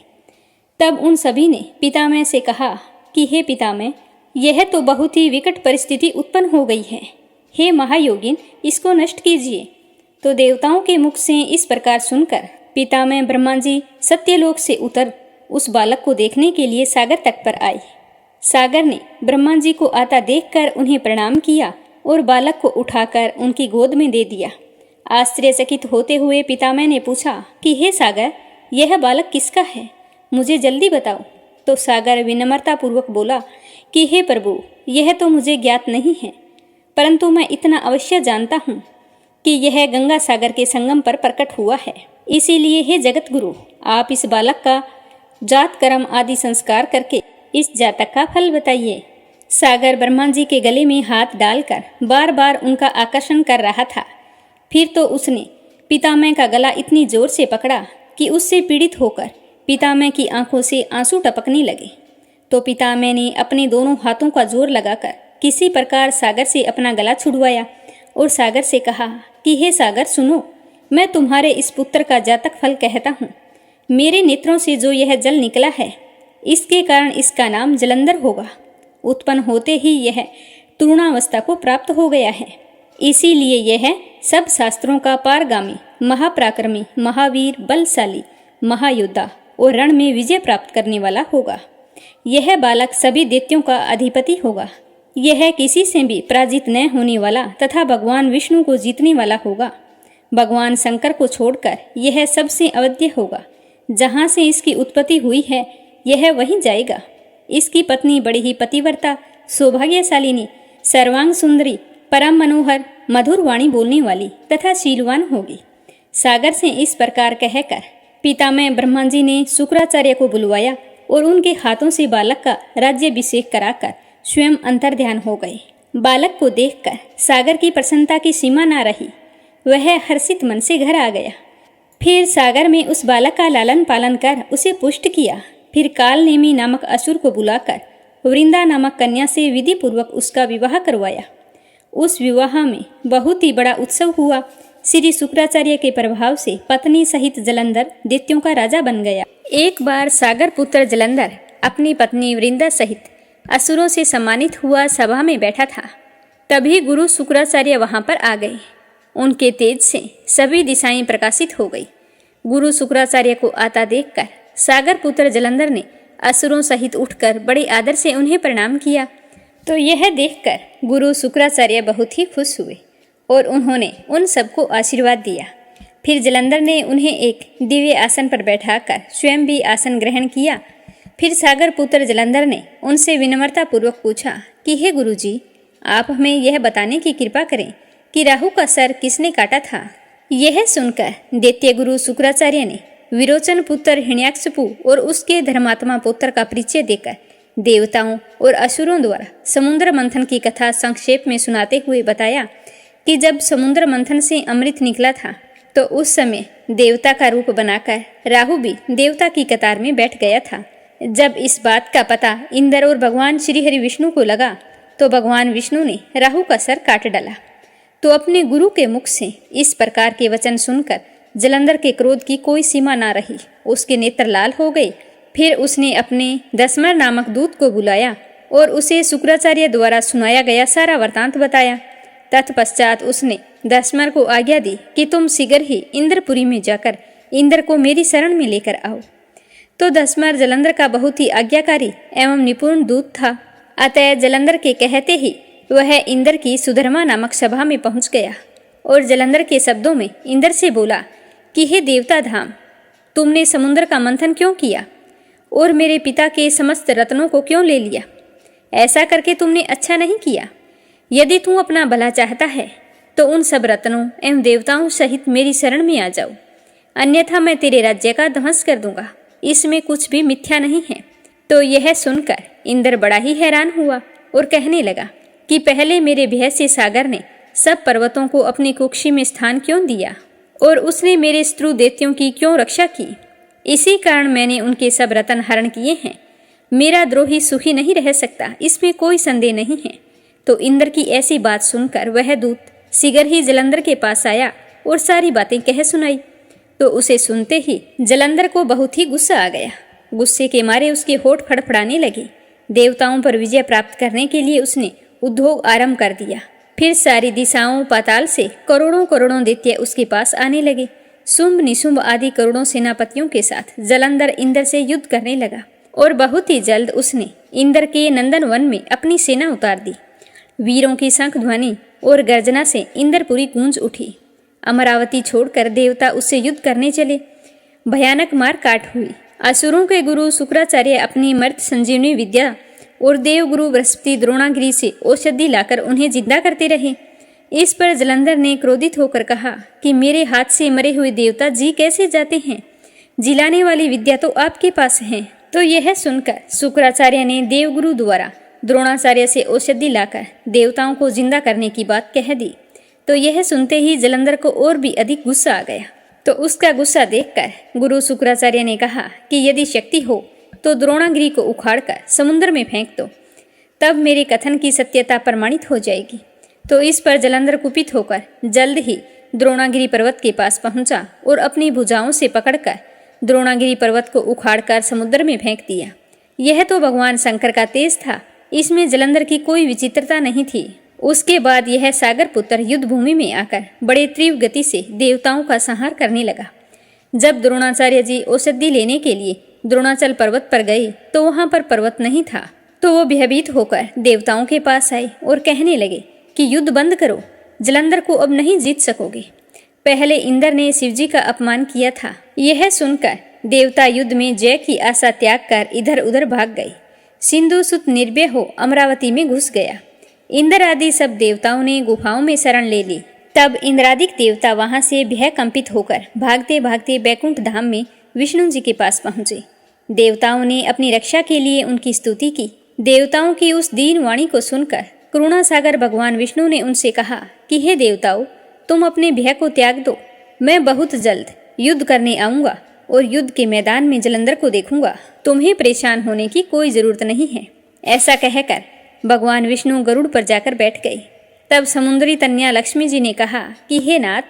तब उन सभी ने पितामह से कहा कि हे पितामह, यह तो बहुत ही विकट परिस्थिति उत्पन्न हो गई है। हे महायोगिन, इसको नष्ट कीजिए। तो देवताओं के मुख से इस प्रकार सुनकर पितामह ब्रह्मा जी सत्यलोक से उतर उस बालक को देखने के लिए सागर तट पर आए। सागर ने ब्रह्मा जी को आता देखकर उन्हें प्रणाम किया और बालक को उठाकर उनकी गोद में दे दिया। आश्चर्यचकित होते हुए पितामह ने पूछा कि हे सागर, यह बालक किसका है? मुझे जल्दी बताओ। तो सागर विनम्रतापूर्वक बोला कि हे प्रभु, यह तो मुझे ज्ञात नहीं है, परंतु मैं इतना अवश्य जानता हूँ कि यह गंगा सागर के संगम पर प्रकट हुआ है। इसीलिए हे जगत गुरु, आप इस बालक का जात कर्म आदि संस्कार करके इस जातक का फल बताइए। सागर ब्रह्मा जी के गले में हाथ डालकर बार बार उनका आकर्षण कर रहा था। फिर तो उसने पितामह का गला इतनी जोर से पकड़ा कि उससे पीड़ित होकर पितामह की आंखों से आंसू टपकने लगे। तो पितामह ने अपने दोनों हाथों का जोर लगाकर किसी प्रकार सागर से अपना गला छुड़वाया और सागर से कहा कि हे सागर सुनो, मैं तुम्हारे इस पुत्र का जातक फल कहता हूँ। मेरे नेत्रों से जो यह जल निकला है, इसके कारण इसका नाम जलंधर होगा। उत्पन्न होते ही यह तरुणावस्था को प्राप्त हो गया है। इसीलिए यह सब शास्त्रों का पारगामी, महापराक्रमी, महावीर, बलशाली, महायोद्धा और रण में विजय प्राप्त करने वाला होगा। यह बालक सभी दैत्यों का अधिपति होगा। यह किसी से भी पराजित न होने वाला तथा भगवान विष्णु को जीतने वाला होगा। भगवान शंकर को छोड़कर यह सबसे अवध्य होगा। जहाँ से इसकी उत्पत्ति हुई है, यह वहीं जाएगा। इसकी पत्नी बड़ी ही पतिव्रता, सौभाग्यशालिनी, सर्वांग सुंदरी, परम मनोहर, मधुर वाणी बोलने वाली तथा शीलवान होगी। सागर से इस प्रकार कहकर पितामह ब्रह्मा जी ने शुक्राचार्य को बुलवाया और उनके हाथों से बालक का राज्याभिषेक कराकर स्वयं अंतर्ध्यान हो गए। बालक को देखकर सागर की प्रसन्नता की सीमा ना रही। वह हर्षित मन से घर आ गया। फिर सागर में उस बालक का लालन पालन कर उसे पुष्ट किया। फिर कालनेमी नामक असुर को बुलाकर वृंदा नामक कन्या से विधि पूर्वक उसका विवाह करवाया। उस विवाह में बहुत ही बड़ा उत्सव हुआ। श्री शुक्राचार्य के प्रभाव से पत्नी सहित जलंधर दैत्यों का राजा बन गया। एक बार सागर पुत्र जलंधर अपनी पत्नी वृंदा सहित असुरों से सम्मानित हुआ सभा में बैठा था। तभी गुरु शुक्राचार्य वहां पर आ गए। उनके तेज से सभी दिशाएं प्रकाशित हो गई। गुरु शुक्राचार्य को आता देखकर सागर पुत्र जलंधर ने असुरों सहित उठकर बड़े आदर से उन्हें प्रणाम किया। तो यह देखकर गुरु शुक्राचार्य बहुत ही खुश हुए और उन्होंने उन सबको आशीर्वाद दिया। फिर जलंधर ने उन्हें एक दिव्य आसन पर बैठाकर स्वयं भी आसन ग्रहण किया। फिर सागर पुत्र जलंधर ने उनसे विनम्रतापूर्वक पूछा कि हे गुरुजी, आप हमें यह बताने की कृपा करें कि राहु का सर किसने काटा था। यह सुनकर दैत्य गुरु शुक्राचार्य ने विरोचन पुत्र हिरण्याकशिपु और उसके धर्मात्मा पुत्र का परिचय देकर देवताओं और असुरों द्वारा समुद्र मंथन की कथा संक्षेप में सुनाते हुए बताया कि जब समुद्र मंथन से अमृत निकला था तो उस समय देवता का रूप बनाकर राहु भी देवता की कतार में बैठ गया था। जब इस बात का पता इंद्र और भगवान श्री हरि विष्णु को लगा तो भगवान विष्णु ने राहु का सर काट डाला। तो अपने गुरु के मुख से इस प्रकार के वचन सुनकर जलंधर के क्रोध की कोई सीमा ना रही। उसके नेत्र लाल हो गए। फिर उसने अपने दसमर नामक दूत को बुलाया और उसे शुक्राचार्य द्वारा सुनाया गया सारा वृतांत बताया। तत्पश्चात उसने दसमर को आज्ञा दी कि तुम शीघ्र ही इंद्रपुरी में जाकर इंद्र को मेरी शरण में लेकर आओ। तो दसमर जलंधर का बहुत ही आज्ञाकारी एवं निपुण दूत था। अतः जलंधर के कहते ही वह इंद्र की सुधर्मा नामक सभा में पहुंच गया और जलंधर के शब्दों में इंद्र से बोला कि हे देवता धाम, तुमने समुद्र का मंथन क्यों किया और मेरे पिता के समस्त रत्नों को क्यों ले लिया? ऐसा करके तुमने अच्छा नहीं किया। यदि तू अपना भला चाहता है तो उन सब रत्नों एवं देवताओं सहित मेरी शरण में आ जाओ, अन्यथा मैं तेरे राज्य का ध्वंस कर दूंगा। इसमें कुछ भी मिथ्या नहीं है। तो यह सुनकर इंद्र बड़ा ही हैरान हुआ और कहने लगा कि पहले मेरे भय से सागर ने सब पर्वतों को अपनी कुक्षी में स्थान क्यों दिया और उसने मेरे शत्रु दैत्यों की क्यों रक्षा की। इसी कारण मैंने उनके सब रत्न हरण किए हैं। मेरा द्रोही सुखी नहीं रह सकता, इसमें कोई संदेह नहीं है। तो इंद्र की ऐसी बात सुनकर वह दूत शीघ्र ही जलंधर के पास आया और सारी बातें कह सुनाई। तो उसे सुनते ही जलंधर को बहुत ही गुस्सा आ गया। गुस्से के मारे उसके होठ फड़फड़ाने लगे। देवताओं पर विजय प्राप्त करने के लिए उसने उद्योग आरंभ कर दिया। फिर सारी दिशाओं पाताल से करोड़ों करोड़ों दैत्य उसके पास आने लगे। शुंभ निशुंभ आदि करोड़ों सेनापतियों के साथ जलंधर इंद्र से युद्ध करने लगा और बहुत ही जल्द उसने इंद्र के नंदन वन में अपनी सेना उतार दी। वीरों की शंख ध्वनि और गर्जना से इंद्रपुरी गूंज उठी। अमरावती छोड़कर देवता उससे युद्ध करने चले। भयानक मार काट हुई। असुरों के गुरु शुक्राचार्य अपनी मर्त संजीवनी विद्या और देवगुरु बृहस्पति द्रोणागिरी से औषधि लाकर उन्हें जिंदा करते रहे। इस पर जलंधर ने क्रोधित होकर कहा कि मेरे हाथ से मरे हुए देवता जी कैसे जाते हैं? जिलाने वाली विद्या तो आपके पास है। तो यह सुनकर शुक्राचार्य ने देवगुरु द्वारा द्रोणाचार्य से औषधि लाकर देवताओं को जिंदा करने की बात कह दी। तो यह सुनते ही जलंधर को और भी अधिक गुस्सा आ गया। तो उसका गुस्सा देखकर गुरु शुक्राचार्य ने कहा कि यदि शक्ति हो तो द्रोणागिरी को उखाड़कर समुद्र में फेंक दो, तब मेरे कथन की सत्यता प्रमाणित हो जाएगी। तो इस पर जलंधर कुपित होकर जल्द ही द्रोणागिरी पर्वत के पास पहुंचा और अपनी भुजाओं से पकड़कर द्रोणागिरी पर्वत को उखाड़कर समुद्र में फेंक दिया। यह तो भगवान शंकर का तेज था, इसमें जलंधर की कोई विचित्रता नहीं थी। उसके बाद यह सागर पुत्र युद्ध भूमि में आकर बड़े तीव्र गति से देवताओं का संहार करने लगा। जब द्रोणाचार्य जी औषधि लेने के लिए द्रोणाचल पर्वत पर गए तो वहां पर पर्वत नहीं था। तो वो भयभीत होकर देवताओं के पास आए और कहने लगे कि युद्ध बंद करो, जलंधर को अब नहीं जीत सकोगे। पहले इंद्र ने शिवजी का अपमान किया था। यह सुनकर देवता युद्ध में जय की आशा त्याग कर इधर उधर भाग गए। सिंधु सुत निर्भय हो अमरावती में घुस गया। इंद्र आदि सब देवताओं ने गुफाओं में शरण ले ली। तब इंद्रादिक देवता वहां से भय कंपित होकर भागते भागते बैकुंठ धाम में विष्णु जी के पास पहुंचे। देवताओं ने अपनी रक्षा के लिए उनकी स्तुति की। देवताओं की उस दीन वाणी को सुनकर करुणा सागर भगवान विष्णु ने उनसे कहा कि हे देवताओं, तुम अपने भय को त्याग दो। मैं बहुत जल्द युद्ध करने आऊंगा और युद्ध के मैदान में जलंधर को देखूंगा। तुम्हें परेशान होने की कोई जरूरत नहीं है। ऐसा कहकर भगवान विष्णु गरुड़ पर जाकर बैठ गए। तब समुद्री कन्या लक्ष्मी जी ने कहा कि हे नाथ,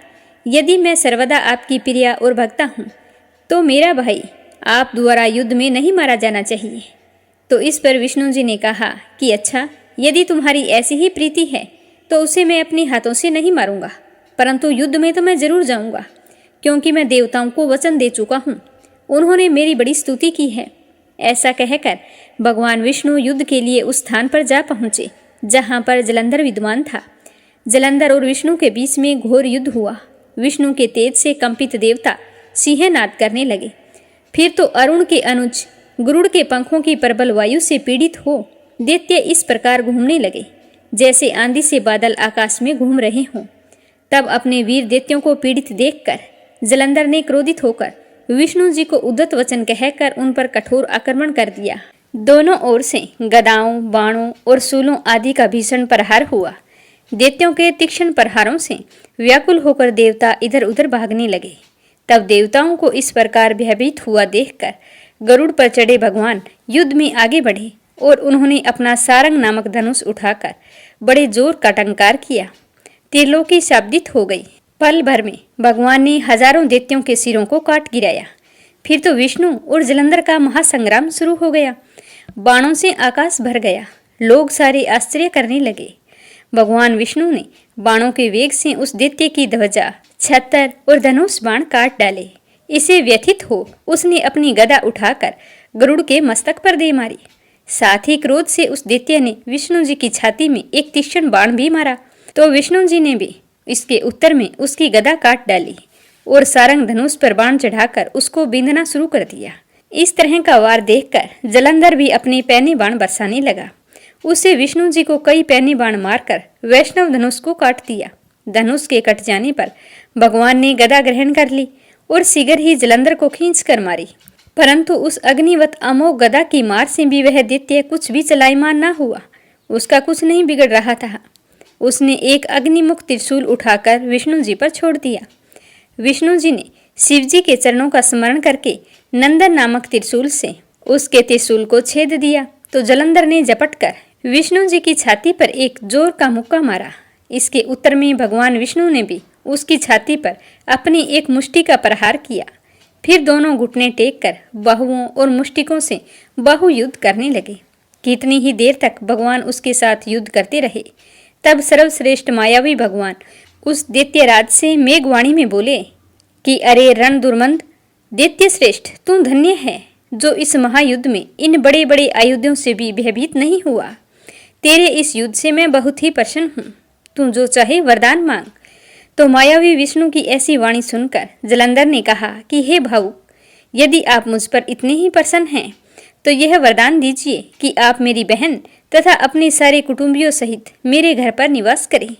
यदि मैं सर्वदा आपकी प्रिया और भक्ता हूँ तो मेरा भाई आप द्वारा युद्ध में नहीं मारा जाना चाहिए। तो इस पर विष्णु जी ने कहा कि अच्छा, यदि तुम्हारी ऐसी ही प्रीति है तो उसे मैं अपने हाथों से नहीं मारूंगा, परंतु युद्ध में तो मैं जरूर जाऊंगा, क्योंकि मैं देवताओं को वचन दे चुका हूँ। उन्होंने मेरी बड़ी स्तुति की है। ऐसा कहकर भगवान विष्णु युद्ध के लिए उस स्थान पर जा पहुंचे जहां पर जलंधर विद्वान था। जलंधर और विष्णु के बीच में घोर युद्ध हुआ। विष्णु के तेज से कंपित देवता सिंहनाद करने लगे। फिर तो अरुण के अनुज गरुड़ के पंखों की प्रबल वायु से पीड़ित हो दैत्य इस प्रकार घूमने लगे जैसे आंधी से बादल आकाश में घूम रहे हों। तब अपने वीर दैत्यों को पीड़ित देखकर जलंधर ने क्रोधित होकर विष्णु जी को उद्धत वचन कहकर उन पर कठोर आक्रमण कर दिया। दोनों ओर से गदाओं, बाणों और शूलों आदि का भीषण प्रहार हुआ। दैत्यों के तीक्ष्ण प्रहारों से व्याकुल होकर देवता इधर उधर भागने लगे। तब देवताओं को इस प्रकार भयभीत हुआ देखकर गरुड़ पर चढ़े भगवान युद्ध में आगे बढ़े और उन्होंने अपना सारंग नामक धनुष उठाकर बड़े जोर का टंकार किया। त्रिलोकी शाब्दित हो गई। पल भर में भगवान ने हजारों दैत्यों के सिरों को काट गिराया। फिर तो विष्णु और जलंधर का महासंग्राम शुरू हो गया। बाणों से आकाश भर गया। लोग सारे आश्चर्य करने लगे। भगवान विष्णु ने बाणों के वेग से उस दैत्य की ध्वजा, छतर और धनुष बाण काट डाले। इसे व्यथित हो उसने अपनी गदा उठाकर गरुड़ के मस्तक पर दे मारी। साथ ही क्रोध से उस दैत्य ने विष्णु जी की छाती में एक तीक्ष्ण बाण भी मारा। तो विष्णु जी ने भी इसके उत्तर में उसकी गदा काट डाली और सारंग धनुष पर बाण चढ़ाकर उसको बींधना शुरू कर दिया। इस तरह का वार देखकर जलंधर भी अपने पैने बाण बरसाने लगा। उसे विष्णु जी को कई पैने बाण मारकर वैष्णव धनुष को काट दिया। धनुष के कट जाने पर भगवान ने गदा ग्रहण कर ली और शीघ्र ही जलंधर को खींच कर मारी। परंतु उस अग्निवत अमोघ गदा की मार से भी वह दैत्य कुछ भी चलायमान न हुआ। उसका कुछ नहीं बिगड़ रहा था। उसने एक अग्निमुख त्रिशूल उठाकर विष्णु जी पर छोड़ दिया। विष्णु जी ने शिव जी के चरणों का स्मरण करके नंदन नामक त्रिशूल से उसके त्रिशूल को छेद दिया। तो जलंधर ने झपट कर विष्णु जी की छाती पर एक जोर का मुक्का मारा। इसके उत्तर में भगवान विष्णु ने भी उसकी छाती पर अपनी एक मुष्टि का प्रहार किया। फिर दोनों घुटने टेक कर बाहुओं और मुष्टिकों से बाहु युद्ध करने लगे। कितनी ही देर तक भगवान उसके साथ युद्ध करते रहे। तब सर्वश्रेष्ठ मायावी भगवान उस दैत्यराज से मेघवाणी में बोले कि अरे रण दुर्मंद, दैत्य श्रेष्ठ, तू धन्य है जो इस महायुद्ध में इन बड़े बड़े आयुधों से भी भयभीत नहीं हुआ। तेरे इस युद्ध से मैं बहुत ही प्रसन्न हूँ। तू जो चाहे वरदान मांग। तो मायावी विष्णु की ऐसी वाणी सुनकर जलंधर ने कहा कि हे भावुक, यदि आप मुझ पर इतने ही प्रसन्न हैं तो यह वरदान दीजिए कि आप मेरी बहन तथा अपने सारे कुटुंबियों सहित मेरे घर पर निवास करें।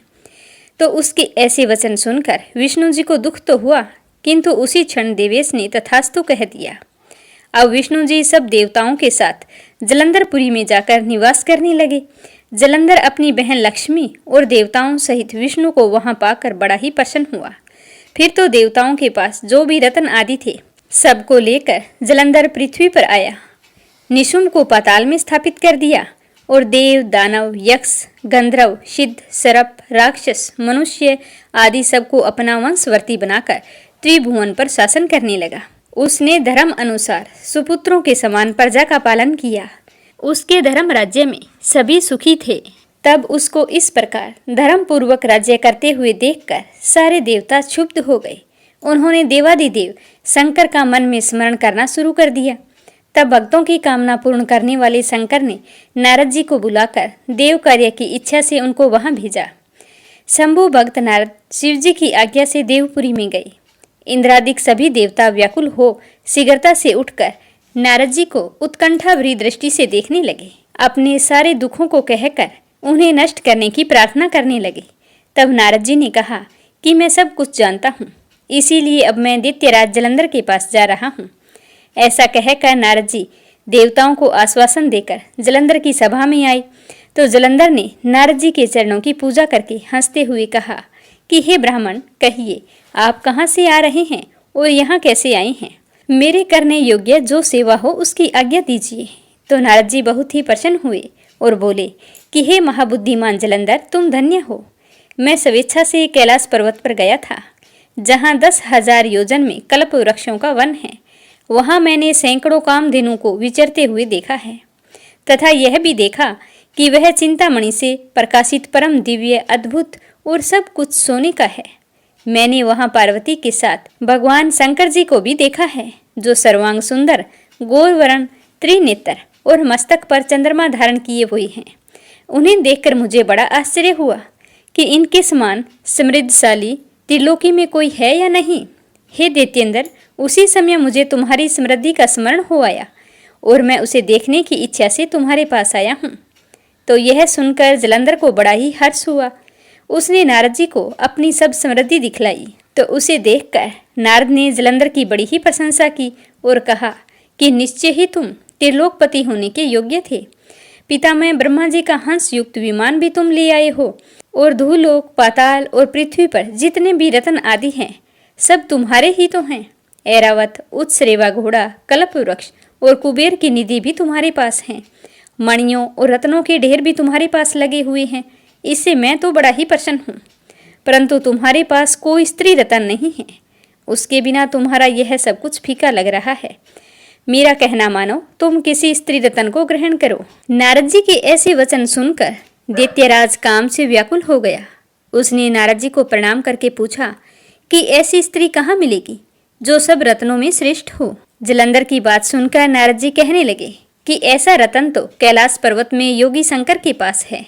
तो उसके ऐसे वचन सुनकर विष्णु जी को दुख तो हुआ, किंतु उसी क्षण देवेश ने तथास्तु कह दिया। अब विष्णु जी सब देवताओं के साथ जलंधरपुरी में जाकर निवास करने लगे। जलंधर अपनी बहन लक्ष्मी और देवताओं सहित विष्णु को वहां पाकर बड़ा ही प्रसन्न हुआ। फिर तो देवताओं के पास जो भी रत्न आदि थे सबको लेकर जलंधर पृथ्वी पर आया। निशुम्भ को पाताल में स्थापित कर दिया और देव, दानव, यक्ष, गंधर्व, सिद्ध, सर्प, राक्षस, मनुष्य आदि सबको अपना वंशवर्ती बनाकर त्रिभुवन पर शासन करने लगा। उसने धर्म अनुसार सुपुत्रों के समान प्रजा का पालन किया। उसके धर्म राज्य में सभी सुखी थे। तब उसको इस प्रकार धर्म पूर्वक राज्य करते हुए देखकर सारे देवता क्षुब्ध हो गए। उन्होंने देवादिदेव शंकर का मन में स्मरण करना शुरू कर दिया। तब भक्तों की कामना पूर्ण करने वाले शंकर ने नारद जी को बुलाकर देव कार्य की इच्छा से उनको वहां भेजा। शंभु भक्त नारद शिव जी की आज्ञा से देवपुरी में गए। इंद्रादिक सभी देवता व्याकुल हो शीघ्रता से उठकर नारद जी को उत्कंठा भरी दृष्टि से देखने लगे। अपने सारे दुखों को कहकर उन्हें नष्ट करने की प्रार्थना करने लगे। तब नारद जी ने कहा कि मैं सब कुछ जानता हूँ, इसीलिए अब मैं दैत्यराज जलंधर के पास जा रहा हूँ। ऐसा कहकर नारद जी देवताओं को आश्वासन देकर जलंधर की सभा में आए। तो जलंधर ने नारद जी के चरणों की पूजा करके हंसते हुए कहा कि हे ब्राह्मण, कहिए आप कहाँ से आ रहे हैं और यहाँ कैसे आए हैं? मेरे करने योग्य जो सेवा हो उसकी आज्ञा दीजिए। तो नारद जी बहुत ही प्रसन्न हुए और बोले कि हे महाबुद्धिमान जलंधर, तुम धन्य हो। मैं स्वेच्छा से कैलाश पर्वत पर गया था, जहाँ 10,000 योजन में कल्प वृक्षों का वन है। वहाँ मैंने सैकड़ों कामधेनु को विचरते हुए देखा है तथा यह भी देखा कि वह चिंतामणि से प्रकाशित परम दिव्य, अद्भुत और सब कुछ सोने का है। मैंने वहाँ पार्वती के साथ भगवान शंकर जी को भी देखा है, जो सर्वांग सुंदर, गोरवर्ण, त्रिनेत्र और मस्तक पर चंद्रमा धारण किए हुए हैं। उन्हें देखकर मुझे बड़ा आश्चर्य हुआ कि इनके समान समृद्धशाली त्रिलोकी में कोई है या नहीं। हे दैत्येंद्र, उसी समय मुझे तुम्हारी समृद्धि का स्मरण हो आया और मैं उसे देखने की इच्छा से तुम्हारे पास आया हूँ। तो यह सुनकर जलंधर को बड़ा ही हर्ष हुआ। उसने नारद जी को अपनी सब समृद्धि दिखलाई। तो उसे देखकर नारद ने जलंधर की बड़ी ही प्रशंसा की और कहा कि निश्चय ही तुम त्रिलोकपति होने के योग्य थे। पितामह ब्रह्मा जी का हंस युक्त विमान भी तुम ले आए हो और धूलोक, पाताल और पृथ्वी पर जितने भी रत्न आदि हैं सब तुम्हारे ही तो हैं। ऐरावत, उत्सरेवा घोड़ा, कल्प वृक्ष और कुबेर की निधि भी तुम्हारे पास हैं। मणियों और रत्नों के ढेर भी तुम्हारे पास लगे हुए हैं। इससे मैं तो बड़ा ही प्रसन्न हूँ, परंतु तुम्हारे पास कोई स्त्री रत्न नहीं है। उसके बिना तुम्हारा यह सब कुछ फीका लग रहा है। मेरा कहना मानो, तुम किसी स्त्री रत्न को ग्रहण करो। नारद जी के ऐसे वचन सुनकर दैत्यराज काम से व्याकुल हो गया। उसने नारद जी को प्रणाम करके पूछा कि ऐसी स्त्री कहाँ मिलेगी जो सब रत्नों में श्रेष्ठ हो। जलंधर की बात सुनकर नारद जी कहने लगे कि ऐसा रतन तो कैलाश पर्वत में योगी शंकर के पास है।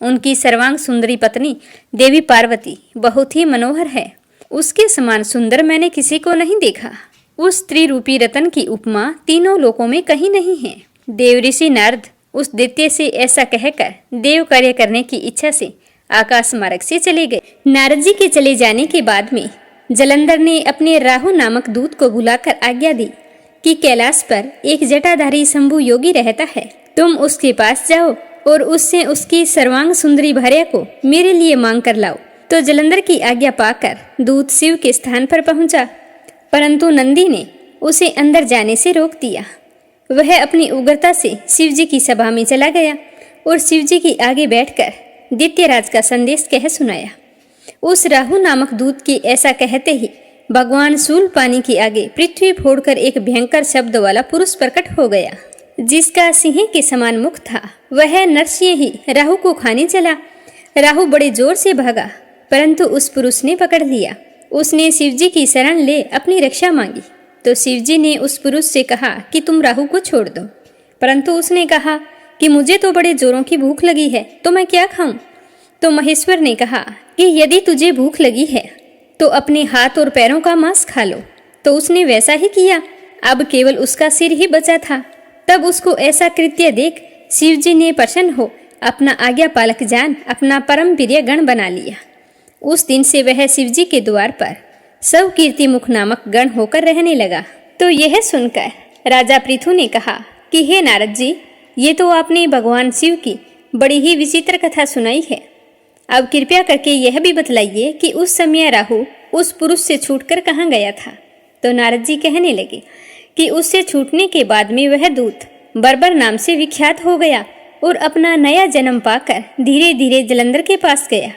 उनकी सर्वांग सुंदरी पत्नी देवी पार्वती बहुत ही मनोहर है। उसके समान सुंदर मैंने किसी को नहीं देखा। उस स्त्री रूपी रतन की उपमा तीनों लोकों में कहीं नहीं है। देव ऋषि नारद उस दैत्य से ऐसा कहकर देव कार्य करने की इच्छा से आकाश मार्ग से चले गए। नारद जी के चले जाने के बाद में जलंधर ने अपने राहु नामक दूत को बुलाकर आज्ञा दी कि कैलाश पर एक जटाधारी शंभु योगी रहता है। तुम उसके पास जाओ और उससे उसकी सर्वांग सुंदरी भार्या को मेरे लिए मांग कर लाओ। तो जलंधर की आज्ञा पाकर दूत शिव के स्थान पर पहुंचा, परंतु नंदी ने उसे अंदर जाने से रोक दिया। वह अपनी उग्रता से शिव जी की सभा में चला गया और शिव जी की आगे बैठकर दैत्यराज का संदेश कह सुनाया। उस राहु नामक दूत के ऐसा कहते ही भगवान शूलपाणी के आगे पृथ्वी फोड़कर एक भयंकर शब्द वाला पुरुष प्रकट हो गया, जिसका सिंह के समान मुख था। वह नरसिंह ही राहु को खाने चला। राहु बड़े जोर से भागा, परंतु उस पुरुष ने पकड़ लिया। उसने शिवजी की शरण ले अपनी रक्षा मांगी, तो शिवजी ने उस पुरुष से कहा कि तुम राहु को छोड़ दो। परंतु उसने कहा कि मुझे तो बड़े जोरों की भूख लगी है, तो मैं क्या खाऊं? तो महेश्वर ने कहा कि यदि तुझे भूख लगी है तो अपने हाथ और पैरों का मांस खा लो। तो उसने वैसा ही किया। अब केवल उसका सिर ही बचा था। तब उसको ऐसा कृत्य देख शिवजी ने प्रसन्न हो अपना आज्ञा पालक जान अपना परम प्रिय गण बना लिया। उस दिन से वह शिवजी के द्वार पर सब कीर्तिमुख नामक गण होकर रहने लगा। तो यह सुनकर राजा पृथु ने कहा कि हे नारद जी, ये तो आपने भगवान शिव की बड़ी ही विचित्र कथा सुनाई है। अब कृपया करके यह भी बतलाइए कि उस समय राहु उस पुरुष से छूटकर कहाँ गया था। तो नारद जी कहने लगे कि उससे छूटने के बाद में वह दूत बर्बर नाम से विख्यात हो गया और अपना नया जन्म पाकर धीरे धीरे जलंधर के पास गया।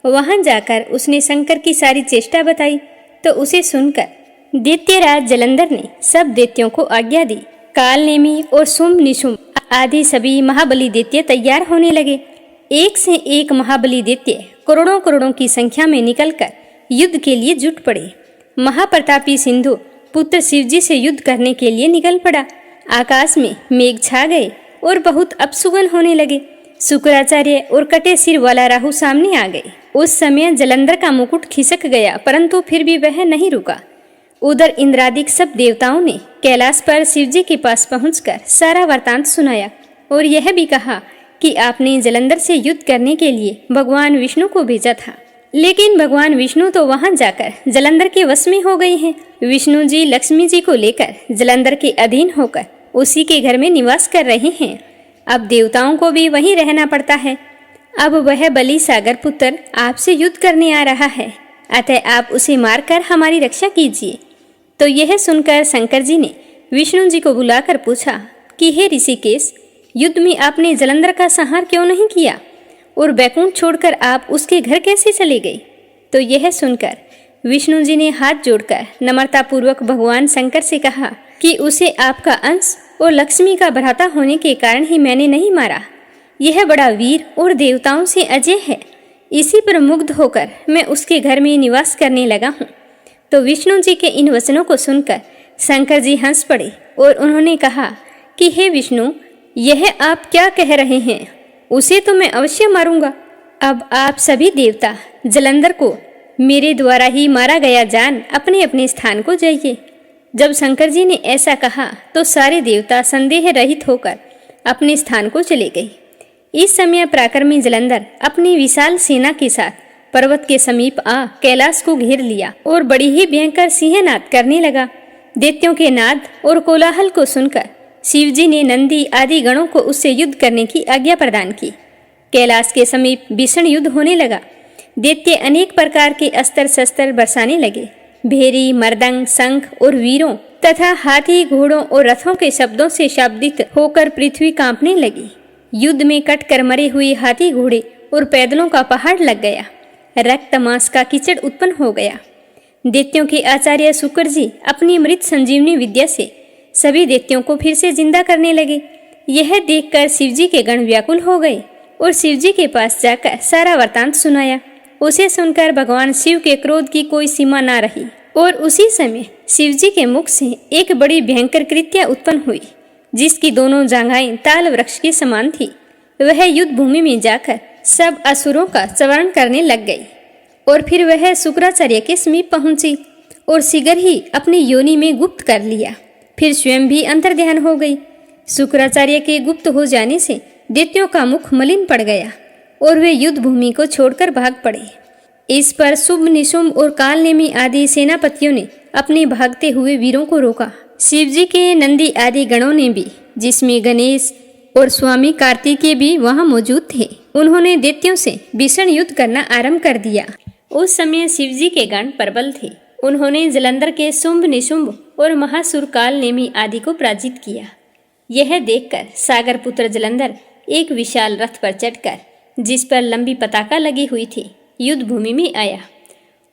वहां जाकर उसने शंकर की सारी चेष्टा बताई। तो उसे सुनकर दैत्यराज जलंधर ने सब दैत्यों को आज्ञा दी। कालनेमी और शुंभ निशुंभ आदि सभी महाबली दैत्य तैयार होने लगे। एक से एक महाबली दैत्य करोड़ों करोड़ों की संख्या में निकलकर युद्ध के लिए जुट पड़े। महाप्रतापी सिंधु पुत्र शिवजी से युद्ध करने के लिए निकल पड़ा। आकाश में मेघ छा गए और बहुत अपशुगन होने लगे। शुक्राचार्य और कटे सिर वाला राहु सामने आ गए। उस समय जलंधर का मुकुट खिसक गया, परंतु फिर भी वह नहीं रुका। उधर इंद्रादिक सब देवताओं ने कैलाश पर शिवजी के पास पहुंचकर सारा वृतांत सुनाया और यह भी कहा कि आपने जलंधर से युद्ध करने के लिए भगवान विष्णु को भेजा था, लेकिन भगवान विष्णु तो वहां जाकर जलंधर के वश में हो गए हैं। विष्णु जी लक्ष्मी जी को लेकर जलंधर के अधीन होकर उसी के घर में निवास कर रहे हैं। अब देवताओं को भी वहीं रहना पड़ता है। अब वह बलि सागर पुत्र आपसे युद्ध करने आ रहा है, अतः आप उसे मारकर हमारी रक्षा कीजिए। तो यह सुनकर शंकर जी ने विष्णु जी को बुलाकर पूछा कि हे ऋषिकेश, युद्ध में आपने जलंधर का संहार क्यों नहीं किया और बैकुंठ छोड़कर आप उसके घर कैसे चले गए? तो यह सुनकर विष्णु जी ने हाथ जोड़कर नम्रतापूर्वक भगवान शंकर से कहा कि उसे आपका अंश और लक्ष्मी का भ्राता होने के कारण ही मैंने नहीं मारा। यह बड़ा वीर और देवताओं से अजय है। इसी पर मुग्ध होकर मैं उसके घर में निवास करने लगा हूँ। तो विष्णु जी के इन वचनों को सुनकर शंकर जी हंस पड़े और उन्होंने कहा कि हे विष्णु, यह आप क्या कह रहे हैं? उसे तो मैं अवश्य मारूंगा। अब आप सभी देवता जलंधर को मेरे द्वारा ही मारा गया जान अपने अपने स्थान को जाइए। जब शंकर जी ने ऐसा कहा तो सारे देवता संदेह रहित होकर अपने स्थान को चले गए। इस समय पराक्रमी जलंधर अपनी विशाल सेना के साथ पर्वत के समीप आ कैलाश को घेर लिया और बड़ी ही भयंकर सिंहनाद करने लगा। दैत्यों के नाद और कोलाहल को सुनकर शिवजी ने नंदी आदि गणों को उससे युद्ध करने की आज्ञा प्रदान की। कैलाश के समीप भीषण युद्ध होने लगा। दैत्य अनेक प्रकार के अस्त्र शस्त्र बरसाने लगे। भेरी, मर्दंग, शंख और वीरों तथा हाथी, घोड़ों और रथों के शब्दों से शाब्दित होकर पृथ्वी कांपने लगी। युद्ध में कट कर मरे हुए हाथी, घोड़े और पैदलों का पहाड़ लग गया। रक्त मांस का कीचड़ उत्पन्न हो गया। दैत्यों के आचार्य शुक्र जी अपनी मृत संजीवनी विद्या से सभी दैत्यों को फिर से जिंदा करने लगे। यह देखकर शिवजी के गण व्याकुल हो गए और शिवजी के पास जाकर सारा वृतांत सुनाया। उसे सुनकर भगवान शिव के क्रोध की कोई सीमा ना रही और उसी समय शिवजी के मुख से एक बड़ी भयंकर कृत्या उत्पन्न हुई, जिसकी दोनों जांघाएं ताल वृक्ष के समान थी। वह युद्ध भूमि में जाकर सब असुरों का चरण करने लग गई और फिर वह शुक्राचार्य के समीप पहुंची और शीघ्र ही अपनी योनि में गुप्त कर लिया। फिर स्वयं भी अंतर्ध्यान हो गई। शुक्राचार्य के गुप्त हो जाने से दैत्यों का मुख मलिन पड़ गया और वे युद्ध भूमि को छोड़कर भाग पड़े। इस पर शुंभ, निशुंभ और कालनेमी आदि सेनापतियों ने अपने भागते हुए वीरों को रोका। शिवजी के नंदी आदि गणों ने भी, जिसमें गणेश और स्वामी कार्तिकेय भी वहां मौजूद थे, उन्होंने दैत्यों से भीषण युद्ध करना आरंभ कर दिया। उस समय शिवजी के गण प्रबल थे। उन्होंने जलंधर के शुंभ, निशुंभ और महासुर कालनेमी आदि को पराजित किया। यह देखकर सागर पुत्र जलंधर एक विशाल रथ पर चढ़कर, जिस पर लंबी पताका लगी हुई थी, युद्ध भूमि में आया।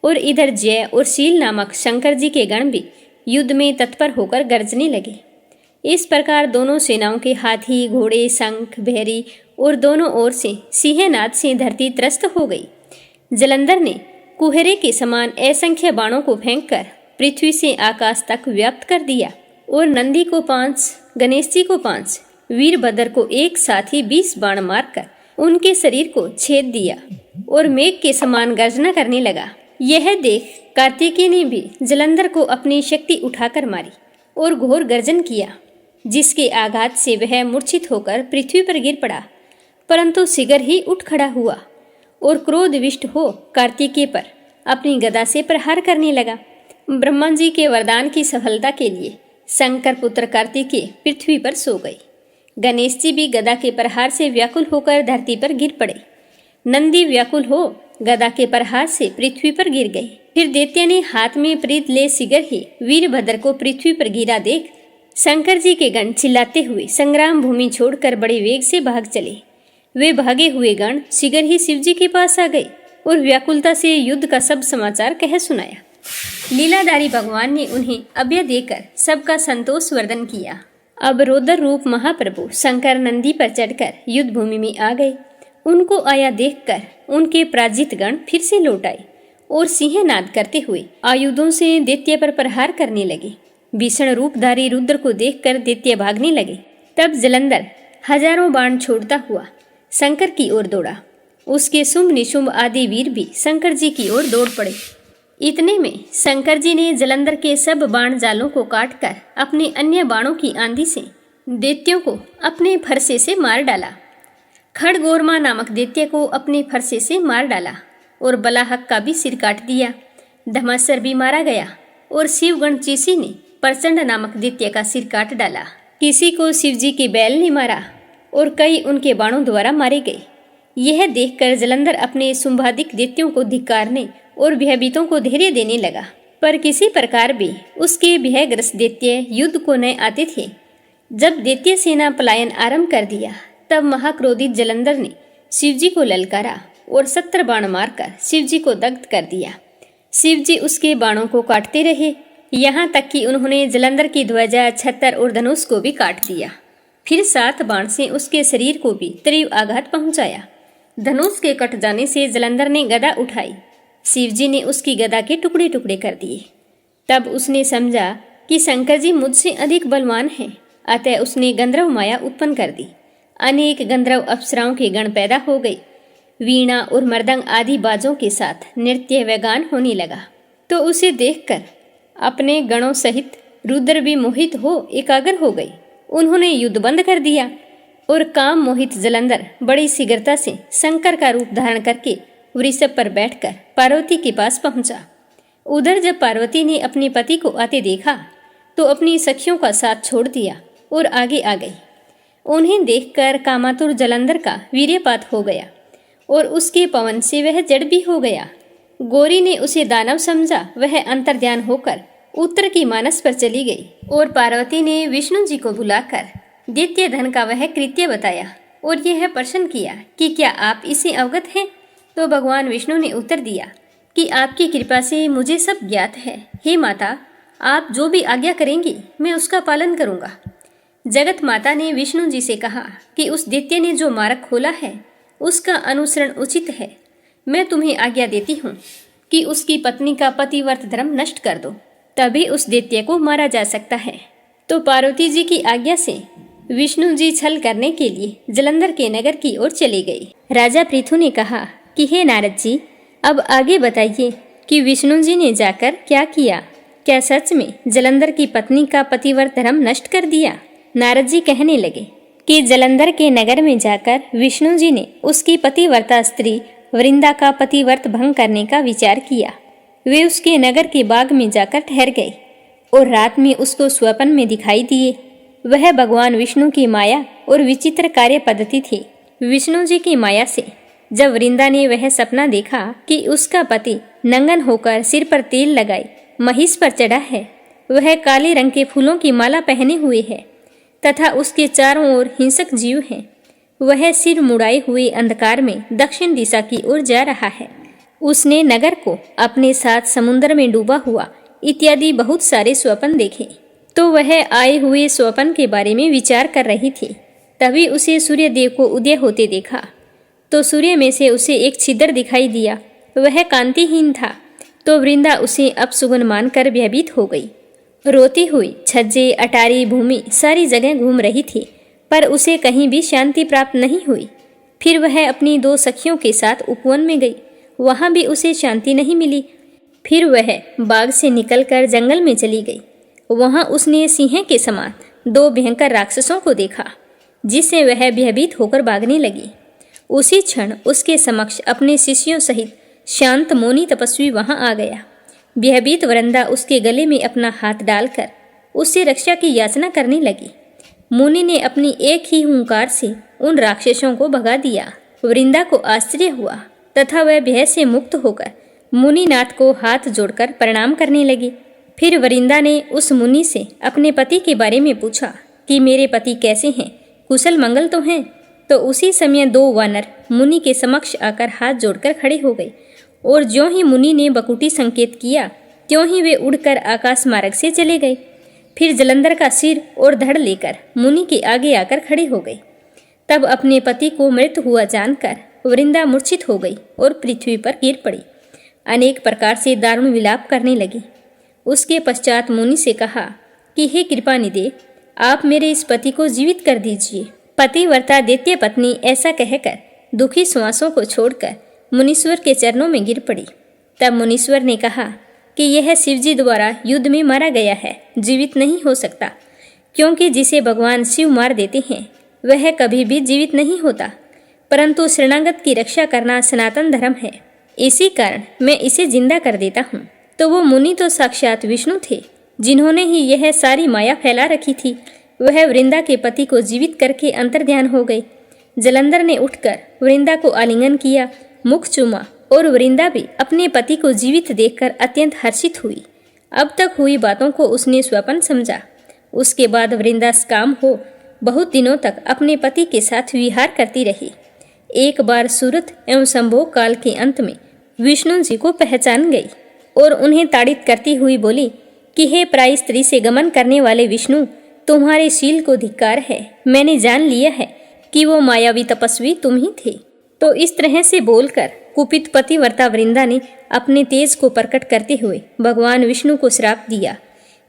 और इधर जय और शील नामक शंकर जी के गण भी युद्ध में तत्पर होकर गरजने लगे। इस प्रकार दोनों सेनाओं के हाथी, घोड़े, शंख, भेरी और दोनों ओर से सिंहनाद से धरती त्रस्त हो गई। जलंधर ने कुहरे के समान असंख्य बाणों को फेंककर पृथ्वी से आकाश तक व्याप्त कर दिया और नंदी को 5, गणेश जी को 5, वीरभद्र को एक साथ ही 20 बाण मारकर उनके शरीर को छेद दिया और मेघ के समान गर्जना करने लगा। यह देख कार्तिकेय ने भी जलंधर को अपनी शक्ति उठाकर मारी और घोर गर्जन किया, जिसके आघात से वह मूर्छित होकर पृथ्वी पर गिर पड़ा, परंतु शीघ्र ही उठ खड़ा हुआ और क्रोधविष्ट हो कार्तिकेय पर अपनी गदा से प्रहार करने लगा। ब्रह्मा जी के वरदान की सफलता के लिए शंकर पुत्र कार्तिकेय पृथ्वी पर सो गए। गणेश जी भी गदा के प्रहार से व्याकुल होकर धरती पर गिर पड़े। नंदी व्याकुल हो गदा के प्रहार से पृथ्वी पर गिर गए। फिर दैत्य ने हाथ में प्रीत ले शीघ्र ही वीरभद्र को पृथ्वी पर गिरा देख शंकर जी के गण चिल्लाते हुए संग्राम भूमि छोड़कर बड़े वेग से भाग चले। वे भागे हुए गण शीघ्र ही शिव जी के पास आ गए और व्याकुलता से युद्ध का सब समाचार कह सुनाया। लीलाधारी भगवान ने उन्हें अभय देकर सबका संतोष वर्धन किया। अब रौद्र रूप महाप्रभु शंकर नंदी पर चढ़कर युद्ध भूमि में आ गए। उनको आया देखकर उनके पराजित गण फिर से लौट आए और सिंहनाद करते हुए आयुधों से दैत्य पर प्रहार करने लगे। भीषण रूपधारी रुद्र को देखकर दैत्य भागने लगे। तब जलंधर हजारों बाण छोड़ता हुआ शंकर की ओर दौड़ा। उसके शुंभ निशुंभ आदि वीर भी शंकर जी की ओर दौड़ पड़े। इतने में शंकर जी ने जलंधर के सब बाण जालों को काटकर अपने अन्य बाणों की आंधी से दैत्यों को अपने फरसे से मार डाला। खड़गोरमा नामक दैत्य को अपने फरसे से मार डाला और बलाहक का भी सिर काट दिया। धमासर भी मारा गया और शिवगण चीसी ने प्रचंड नामक दैत्य का सिर काट डाला। किसी को शिवजी के बैल ने मारा और कई उनके बाणों द्वारा मारे गए। यह देखकर जलंधर अपने शुंभादिक दैत्यों को धिक्कारने और भयभीतों को धैर्य देने लगा, पर किसी प्रकार भी उसके भयग्रस्त दैत्य युद्ध को न आते थे। जब दैत्य सेना पलायन आरंभ कर दिया, तब महाक्रोधित जलंधर ने शिवजी को ललकारा और 70 बाण मारकर शिवजी को दग्ध कर दिया। शिवजी उसके बाणों को काटते रहे, यहाँ तक कि उन्होंने जलंधर की ध्वजा, छत्र और धनुष को भी काट दिया। फिर 7 बाण से उसके शरीर को भी तीव्र आघात पहुंचाया। धनुष के कट जाने से जलंधर ने गदा उठाई। शिवजी ने उसकी गदा के टुकड़े टुकड़े कर दिए। तब उसने समझा कि शंकर जी मुझसे अधिक बलवान हैं, अतः उसने गंधर्व माया उत्पन्न कर दी। अनेक गंधर्व अप्सराओं के गण पैदा हो गए। वीणा और मृदंग आदि बाजों के साथ नृत्य व गान होने लगा। तो उसे देखकर अपने गणों सहित रुद्र भी मोहित हो एकाग्र हो गए। उन्होंने युद्ध बंद कर दिया और काम मोहित जलंधर बड़ी शीघ्रता से शंकर का रूप धारण करके वृषभ पर बैठकर पार्वती के पास पहुंचा। उधर जब पार्वती ने अपने पति को आते देखा तो अपनी सखियों का साथ छोड़ दिया और आगे आ गई। उन्हें देखकर कामातुर जलंधर का वीर्यपात हो गया और उसके पवन से वह जड़ भी हो गया। गौरी ने उसे दानव समझा। वह अंतर्ध्यान होकर उत्तर की मानस पर चली गई और पार्वती ने विष्णु जी को बुलाकर दैत्य धन का वह कृत्य बताया और यह प्रश्न किया कि क्या आप इसे अवगत हैं? तो भगवान विष्णु ने उत्तर दिया कि आपकी कृपा से मुझे सब ज्ञात है। हे माता, आप जो भी आज्ञा करेंगी मैं उसका पालन करूंगा। जगत माता ने विष्णु जी से कहा कि उस दैत्य ने जो मार्ग खोला है उसका अनुसरण उचित है। मैं तुम्हें आज्ञा देती हूँ कि उसकी पत्नी का पतिव्रत धर्म नष्ट कर दो, तभी उस दैत्य को मारा जा सकता है। तो पार्वती जी की आज्ञा से विष्णु जी छल करने के लिए जलंधर के नगर की ओर चले गए। राजा पृथु ने कहा कि हे नारद जी, अब आगे बताइए कि विष्णु जी ने जाकर क्या किया? क्या सच में जलंधर की पत्नी का पतिव्रत धर्म नष्ट कर दिया? नारद जी कहने लगे कि जलंधर के नगर में जाकर विष्णु जी ने उसकी पतिव्रता स्त्री वृंदा का पतिव्रत भंग करने का विचार किया। वे उसके नगर के बाग में जाकर ठहर गए और रात में उसको स्वप्न में दिखाई दिए। वह भगवान विष्णु की माया और विचित्र कार्य पद्धति थी। विष्णु जी की माया से जब वृंदा ने वह सपना देखा कि उसका पति नंगन होकर सिर पर तेल लगाए महिष पर चढ़ा है, वह काले रंग के फूलों की माला पहने हुए है तथा उसके चारों ओर हिंसक जीव हैं, वह सिर मुड़ाए हुए अंधकार में दक्षिण दिशा की ओर जा रहा है। उसने नगर को अपने साथ समुद्र में डूबा हुआ इत्यादि बहुत सारे स्वप्न देखे। तो वह आए हुए स्वप्न के बारे में विचार कर रही थी। तभी उसे सूर्यदेव को उदय होते देखा। तो सूर्य में से उसे एक छिद्र दिखाई दिया। वह कांतिहीन था। तो वृंदा उसे अपसुगन मानकर भयभीत हो गई। रोती हुई छज्जे, अटारी, भूमि सारी जगह घूम रही थी, पर उसे कहीं भी शांति प्राप्त नहीं हुई। फिर वह अपनी 2 सखियों के साथ उपवन में गई। वहां भी उसे शांति नहीं मिली। फिर वह बाग से निकलकर जंगल में चली गई। वहां उसने सिंह के समान 2 भयंकर राक्षसों को देखा, जिससे वह भयभीत होकर भागने लगी। उसी क्षण उसके समक्ष अपने शिष्यों सहित शांत मौनी तपस्वी वहां आ गया। भयभीत वृंदा उसके गले में अपना हाथ डालकर उससे रक्षा की याचना करने लगी। मुनि ने अपनी एक ही हुंकार से उन राक्षसों को भगा दिया। वृंदा को आश्चर्य हुआ तथा वह भय से मुक्त होकर मुनिनाथ को हाथ जोड़कर प्रणाम करने लगी। फिर वृंदा ने उस मुनि से अपने पति के बारे में पूछा कि मेरे पति कैसे हैं, कुशल मंगल तो हैं। तो उसी समय 2 वानर मुनि के समक्ष आकर हाथ जोड़कर खड़े हो गए, और ज्यों ही मुनि ने बकुटी संकेत किया, त्यों ही वे उड़कर आकाश मार्ग से चले गए। फिर जलंधर का सिर और धड़ लेकर मुनि के आगे आकर खड़े हो गए। तब अपने पति को मृत हुआ जानकर वृंदा मूर्छित हो गई और पृथ्वी पर गिर पड़ी। अनेक प्रकार से दारुण विलाप करने लगी। उसके पश्चात मुनि से कहा कि हे कृपानिधे, आप मेरे इस पति को जीवित कर दीजिए। पतिव्रता दैत्य पत्नी ऐसा कहकर दुखी श्वासों को छोड़कर मुनीश्वर के चरणों में गिर पड़ी। तब मुनीश्वर ने कहा कि यह शिवजी द्वारा युद्ध में मारा गया है, जीवित नहीं हो सकता, क्योंकि जिसे भगवान शिव मार देते हैं वह कभी भी जीवित नहीं होता, परंतु शरणागत की रक्षा करना सनातन धर्म है। इसी कारण मैं इसे जिंदा कर देता हूँ। तो वो मुनि तो साक्षात विष्णु थे, जिन्होंने ही यह सारी माया फैला रखी थी। वह वृंदा के पति को जीवित करके अंतर्ध्यान हो गए। जलंधर ने उठकर वृंदा को आलिंगन किया, मुख चूमा, और वृंदा भी अपने पति को जीवित देखकर अत्यंत हर्षित हुई। अब तक हुई बातों को उसने स्वप्न समझा। उसके बाद वृंदा काम हो बहुत दिनों तक अपने पति के साथ विहार करती रही। एक बार सूरत एवं संभोग काल के अंत में विष्णु जी को पहचान गई और उन्हें ताड़ित करती हुई बोली कि हे प्राय स्त्री से गमन करने वाले विष्णु, तुम्हारे शील को धिक्कार है। मैंने जान लिया है कि वो मायावी तपस्वी तुम ही थे। तो इस तरह से बोलकर कुपित पतिव्रता वृंदा ने अपने तेज को प्रकट करते हुए भगवान विष्णु को श्राप दिया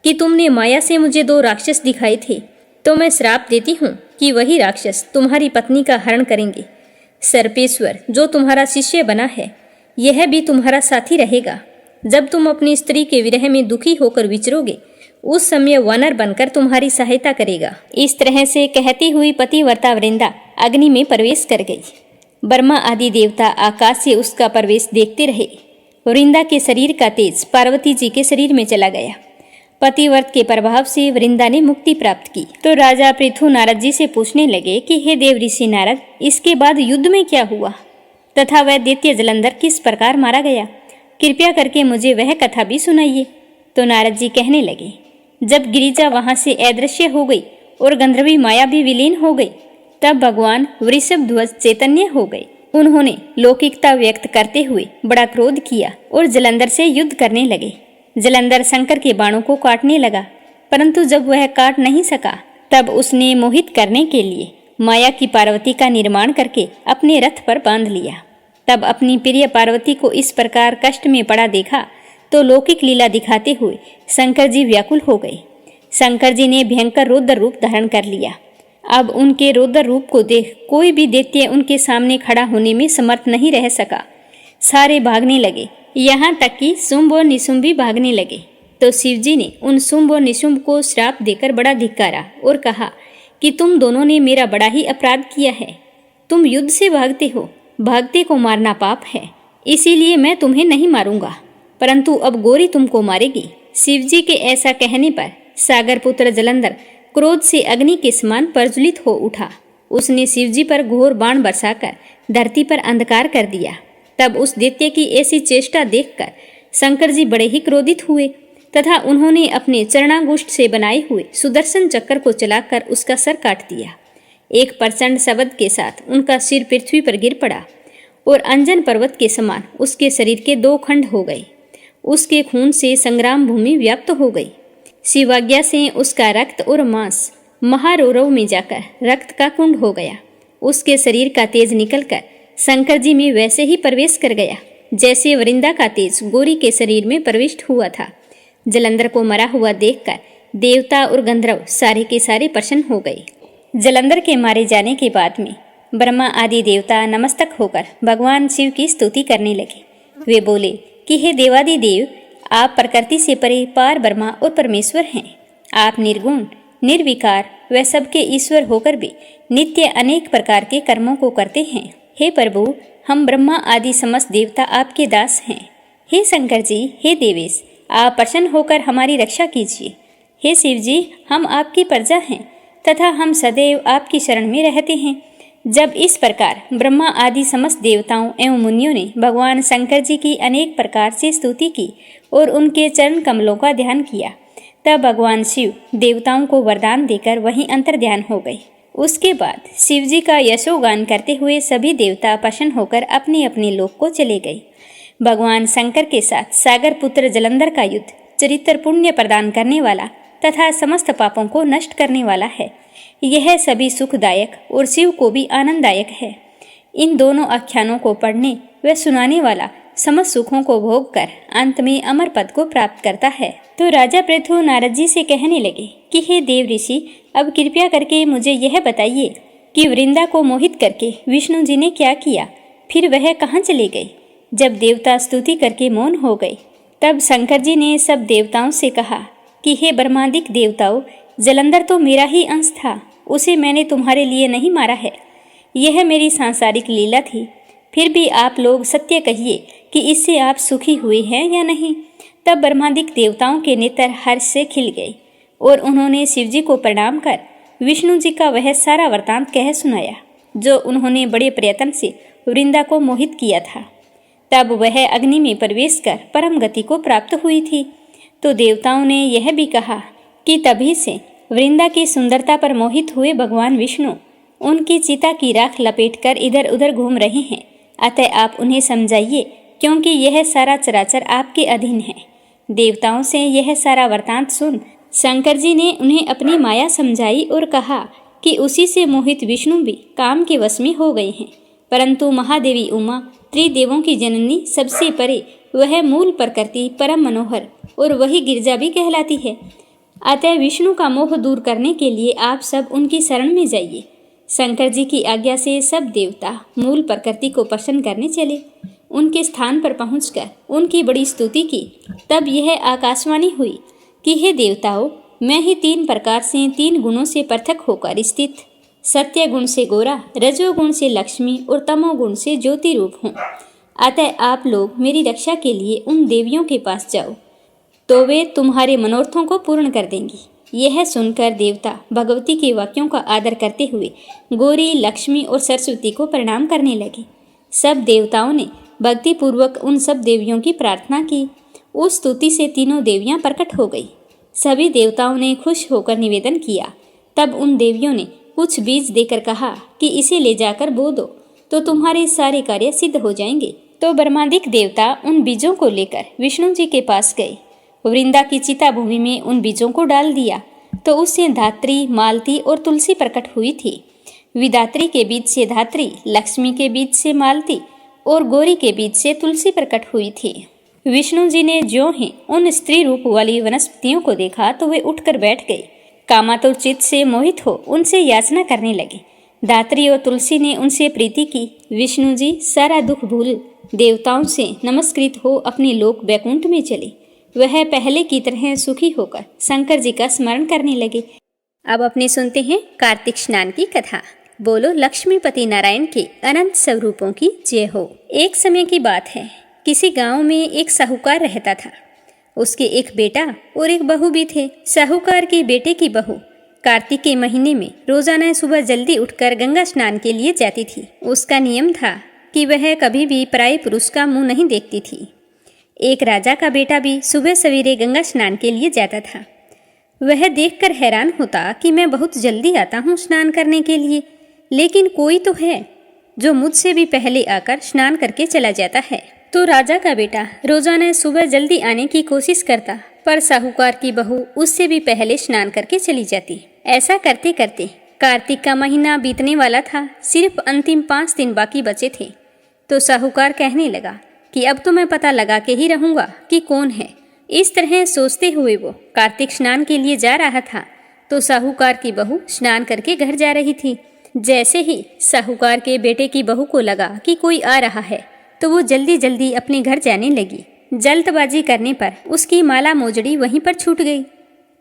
कि तुमने माया से मुझे 2 राक्षस दिखाए थे, तो मैं श्राप देती हूँ कि वही राक्षस तुम्हारी पत्नी का हरण करेंगे। सर्पेश्वर जो तुम्हारा शिष्य बना है, यह भी तुम्हारा साथी रहेगा। जब तुम अपनी स्त्री के विरह में दुखी होकर विचरोगे, उस समय वानर बनकर तुम्हारी सहायता करेगा। इस तरह से कहती हुई पतिव्रता वृंदा अग्नि में प्रवेश कर गई। ब्रह्मा आदि देवता आकाश से उसका प्रवेश देखते रहे। वृंदा के शरीर का तेज पार्वती जी के शरीर में चला गया। पतिव्रत के प्रभाव से वृंदा ने मुक्ति प्राप्त की। तो राजा पृथु नारद जी से पूछने लगे कि हे देव ऋषि नारद, इसके बाद युद्ध में क्या हुआ तथा वह दैत्य जलंधर किस प्रकार मारा गया? कृपया करके मुझे वह कथा भी सुनाइए। तो नारद जी कहने लगे, जब गिरिजा वहां से अदृश्य हो गई और गंधर्वी माया भी विलीन हो गई, तब भगवान वृषभ ध्वज चैतन्य हो गए। उन्होंने लौकिकता व्यक्त करते हुए बड़ा क्रोध किया और जलंधर से युद्ध करने लगे। जलंधर शंकर के बाणों को काटने लगा, परंतु जब वह काट नहीं सका, तब उसने मोहित करने के लिए माया की पार्वती का निर्माण करके अपने रथ पर बांध लिया। तब अपनी प्रिय पार्वती को इस प्रकार कष्ट में पड़ा देखा तो लौकिक लीला दिखाते हुए शंकर जी व्याकुल हो गए। शंकर जी ने भयंकर रौद्र रूप धारण कर लिया। अब उनके रौद्र रूप को देख कोई भी दैत्य उनके सामने खड़ा होने में समर्थ नहीं रह सका। सारे भागने लगे, यहाँ तक कि शुंभ और निशुंभ भी भागने लगे। तो शिवजी ने उन शुंभ और निशुंभ को श्राप देकर बड़ा धिक्कारा और कहा कि तुम दोनों ने मेरा बड़ा ही अपराध किया है। तुम युद्ध से भागते हो, भागते को मारना पाप है, इसीलिए मैं तुम्हें नहीं मारूंगा, परंतु अब गौरी तुमको मारेगी। शिवजी के ऐसा कहने पर सागर पुत्र जलंधर क्रोध से अग्नि के समान प्रज्वलित हो उठा। उसने शिवजी पर घोर बाण बरसाकर धरती पर अंधकार कर दिया। तब उस दैत्य की ऐसी चेष्टा देखकर शंकर जी बड़े ही क्रोधित हुए तथा उन्होंने अपने चरणांगुष्ठ से बनाए हुए सुदर्शन चक्र को चलाकर उसका सर काट दिया। एक प्रचंड शब्द के साथ उनका सिर पृथ्वी पर गिर पड़ा और अंजन पर्वत के समान उसके शरीर के 2 खंड हो गए। उसके खून से संग्राम भूमि व्याप्त हो गई। शिवाज्ञा से उसका रक्त और मांस महारोरव में जाकर रक्त का कुंड हो गया। उसके शरीर का तेज निकलकर शंकर जी में वैसे ही प्रवेश कर गया जैसे वृंदा का तेज गौरी के शरीर में प्रविष्ट हुआ था। जलंधर को मरा हुआ देखकर देवता और गंधर्व सारे के सारे प्रसन्न हो गए। जलंधर के मारे जाने के बाद में ब्रह्मा आदि देवता नमस्तक होकर भगवान शिव की स्तुति करने लगे। वे बोले कि हे देवादि देव, आप प्रकृति से परे पार ब्रह्मा और परमेश्वर हैं। आप निर्गुण निर्विकार व सबके ईश्वर होकर भी नित्य अनेक प्रकार के कर्मों को करते हैं। हे प्रभु, हम ब्रह्मा आदि समस्त देवता आपके दास हैं। हे शंकर जी, हे देवेश, आप प्रसन्न होकर हमारी रक्षा कीजिए। हे शिव जी, हम आपकी प्रजा हैं तथा हम सदैव आपकी शरण में रहते हैं। जब इस प्रकार ब्रह्मा आदि समस्त देवताओं एवं मुनियों ने भगवान शंकर जी की अनेक प्रकार से स्तुति की और उनके चरण कमलों का ध्यान किया, तब भगवान शिव देवताओं को वरदान देकर वहीं अंतर्ध्यान हो गए। उसके बाद शिव जी का यशोगान करते हुए सभी देवता प्रसन्न होकर अपने अपने लोक को चले गए। भगवान शंकर के साथ सागर पुत्र जलंधर का युद्ध चरित्र पुण्य प्रदान करने वाला तथा समस्त पापों को नष्ट करने वाला है। यह सभी सुखदायक और शिव को भी आनंददायक है। इन दोनों आख्यानों को पढ़ने व सुनाने वाला समस्त सुखों को भोग कर अंत में अमर पद को प्राप्त करता है। तो राजा पृथु नारद जी से कहने लगे कि हे देव ऋषि, अब कृपया करके मुझे यह बताइए कि वृंदा को मोहित करके विष्णु जी ने क्या किया, फिर वह कहाँ चले गए। जब देवता स्तुति करके मौन हो गए, तब शंकर जी ने सब देवताओं से कहा कि हे ब्रह्मादिक देवताओं, जलंधर तो मेरा ही अंश था, उसे मैंने तुम्हारे लिए नहीं मारा है। यह मेरी सांसारिक लीला थी। फिर भी आप लोग सत्य कहिए कि इससे आप सुखी हुए हैं या नहीं। तब ब्रह्मादिक देवताओं के नेत्र हर्ष से खिल गए और उन्होंने शिव जी को प्रणाम कर विष्णु जी का वह सारा वृतांत कह सुनाया जो उन्होंने बड़े प्रयत्न से वृंदा को मोहित किया था। तब वह अग्नि में प्रवेश कर परम गति को प्राप्त हुई थी। तो देवताओं ने यह भी कहा कि तभी से वृंदा की सुंदरता पर मोहित हुए भगवान विष्णु उनकी चिता की राख लपेटकर इधर उधर घूम रहे हैं। अतः आप उन्हें समझाइए, क्योंकि यह सारा चराचर आपके अधीन है। देवताओं से यह सारा वृतांत सुन शंकर जी ने उन्हें अपनी माया समझाई और कहा कि उसी से मोहित विष्णु भी काम के वश में हो गए हैं। परंतु महादेवी उमा त्रिदेवों की जननी सबसे परे वह मूल प्रकृति परम मनोहर और वही गिरजा भी कहलाती है। अतः विष्णु का मोह दूर करने के लिए आप सब उनकी शरण में जाइए। शंकर जी की आज्ञा से सब देवता मूल प्रकृति को प्रसन्न करने चले। उनके स्थान पर पहुंचकर उनकी बड़ी स्तुति की। तब यह आकाशवाणी हुई कि हे देवताओं, मैं ही 3 प्रकार से 3 गुणों से पृथक होकर स्थित सत्य गुण से गोरा, रजोगुण से लक्ष्मी और तमोगुण से ज्योति रूप हूँ। अतः आप लोग मेरी रक्षा के लिए उन देवियों के पास जाओ, तो वे तुम्हारे मनोरथों को पूर्ण कर देंगी। यह सुनकर देवता भगवती के वाक्यों का आदर करते हुए गौरी, लक्ष्मी और सरस्वती को प्रणाम करने लगे। सब देवताओं ने भक्ति पूर्वक उन सब देवियों की प्रार्थना की। उस स्तुति से तीनों देवियां प्रकट हो गई। सभी देवताओं ने खुश होकर निवेदन किया। तब उन देवियों ने कुछ बीज देकर कहा कि इसे ले जाकर बो दो, तो तुम्हारे सारे कार्य सिद्ध हो जाएंगे। तो ब्रह्मादिक देवता उन बीजों को लेकर विष्णु जी के पास गए। वृंदा की चिता भूमि में उन बीजों को डाल दिया, तो उससे धात्री, मालती और तुलसी प्रकट हुई थी। विदात्री के बीज से धात्री, लक्ष्मी के बीज से मालती और गौरी के बीज से तुलसी प्रकट हुई थी। विष्णु जी ने ज्यों ही उन स्त्री रूप वाली वनस्पतियों को देखा तो वे उठकर बैठ गए। कामातुर चित्त से मोहित हो उनसे याचना करने लगे। दात्री और तुलसी ने उनसे प्रीति की। विष्णु जी सारा दुख भूल देवताओं से नमस्कृत हो अपने लोक वैकुंठ में चले। वह पहले की तरह सुखी होकर शंकर जी का स्मरण करने लगे। अब अपने सुनते हैं कार्तिक स्नान की कथा। बोलो लक्ष्मीपति नारायण के अनंत स्वरूपों की जय हो। एक समय की बात है, किसी गांव में एक साहूकार रहता था। उसके एक बेटा और एक बहू भी थे। साहूकार के बेटे की बहू कार्तिक के महीने में रोजाना सुबह जल्दी उठकर गंगा स्नान के लिए जाती थी। उसका नियम था कि वह कभी भी पराये पुरुष का मुंह नहीं देखती थी। एक राजा का बेटा भी सुबह सवेरे गंगा स्नान के लिए जाता था। वह देखकर हैरान होता कि मैं बहुत जल्दी आता हूँ स्नान करने के लिए, लेकिन कोई तो है जो मुझसे भी पहले आकर स्नान करके चला जाता है। तो राजा का बेटा रोजाना सुबह जल्दी आने की कोशिश करता, पर साहूकार की बहू उससे भी पहले स्नान करके चली जाती। ऐसा करते करते कार्तिक का महीना बीतने वाला था। सिर्फ अंतिम 5 दिन बाकी बचे थे। तो साहूकार कहने लगा कि अब तो मैं पता लगा के ही रहूंगा कि कौन है। इस तरह सोचते हुए वो कार्तिक स्नान के लिए जा रहा था। तो साहूकार की बहू स्नान करके घर जा रही थी। जैसे ही साहूकार के बेटे की बहू को लगा कि कोई आ रहा है, तो वो जल्दी जल्दी अपने घर जाने लगी। जल्दबाजी करने पर उसकी माला मोजड़ी वहीं पर छूट गई।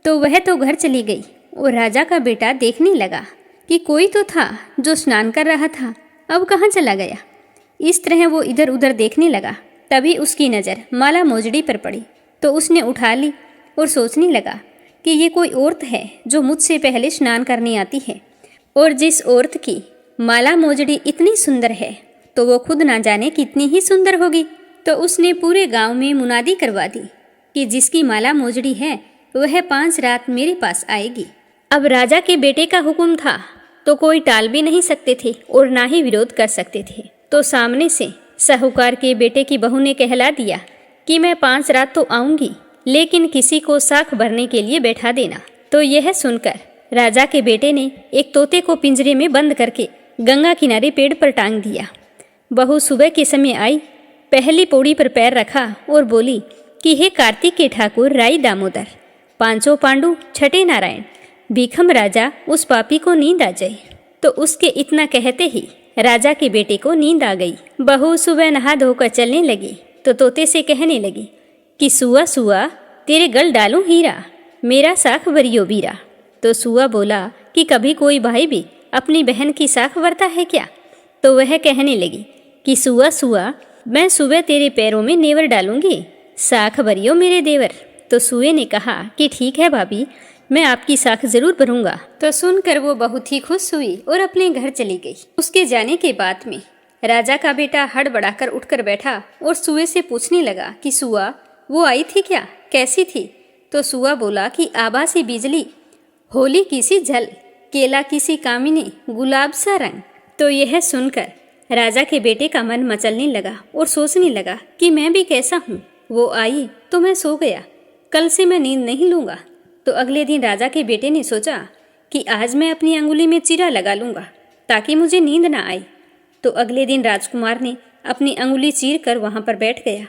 तो वह तो घर चली गई और राजा का बेटा देखने लगा कि कोई तो था जो स्नान कर रहा था, अब कहाँ चला गया। इस तरह वो इधर उधर देखने लगा। तभी उसकी नज़र माला मोजड़ी पर पड़ी। तो उसने उठा ली और सोचने लगा कि ये कोई औरत है जो मुझसे पहले स्नान करने आती है, और जिस औरत की माला मोजड़ी इतनी सुंदर है तो वो खुद ना जाने कितनी ही सुंदर होगी। तो उसने पूरे गांव में मुनादी करवा दी कि जिसकी माला मोजड़ी है वह 5 रात मेरे पास आएगी। अब राजा के बेटे का हुक्म था तो कोई टाल भी नहीं सकते थे और ना ही विरोध कर सकते थे। तो सामने से साहूकार के बेटे की बहू ने कहला दिया कि मैं 5 रात तो आऊंगी, लेकिन किसी को साख भरने के लिए बैठा देना। तो यह सुनकर राजा के बेटे ने एक तोते को पिंजरे में बंद करके गंगा किनारे पेड़ पर टांग दिया। बहू सुबह के समय आई, पहली पौड़ी पर पैर रखा और बोली कि हे कार्तिक के ठाकुर राई दामोदर, 5 पांडु, 6 नारायण, भीखम राजा, उस पापी को नींद आ जाए। तो उसके इतना कहते ही राजा के बेटे को नींद आ गई। बहू सुबह नहा धोकर चलने लगी तो तोते से कहने लगी कि सुआ सुआ तेरे गल डालूं हीरा, मेरा साख भरियो बीरा। तो सुआ बोला कि कभी कोई भाई भी अपनी बहन की साख भरता है क्या। तो वह कहने लगी कि सुआ सुआ मैं सुबह तेरे पैरों में नेवर डालूंगी, साख भरियो मेरे देवर। तो सुए ने कहा कि ठीक है भाभी, मैं आपकी साख जरूर भरूंगा। तो सुनकर वो बहुत ही खुश हुई और अपने घर चली गई। उसके जाने के बाद में राजा का बेटा हड़बड़ाकर उठकर बैठा और सुए से पूछने लगा कि सुआ वो आई थी क्या, कैसी थी। तो सुआ बोला कि आभा सी बिजली, होली की सी झल, केला की सी कामिनी, गुलाब सा रंग। तो यह सुनकर राजा के बेटे का मन मचलने लगा और सोचने लगा कि मैं भी कैसा हूँ। वो आई तो मैं सो गया, कल से मैं नींद नहीं लूँगा। तो अगले दिन राजा के बेटे ने सोचा कि आज मैं अपनी अंगुली में चीरा लगा लूँगा ताकि मुझे नींद ना आए। तो अगले दिन राजकुमार ने अपनी अंगुली चीर कर वहाँ पर बैठ गया।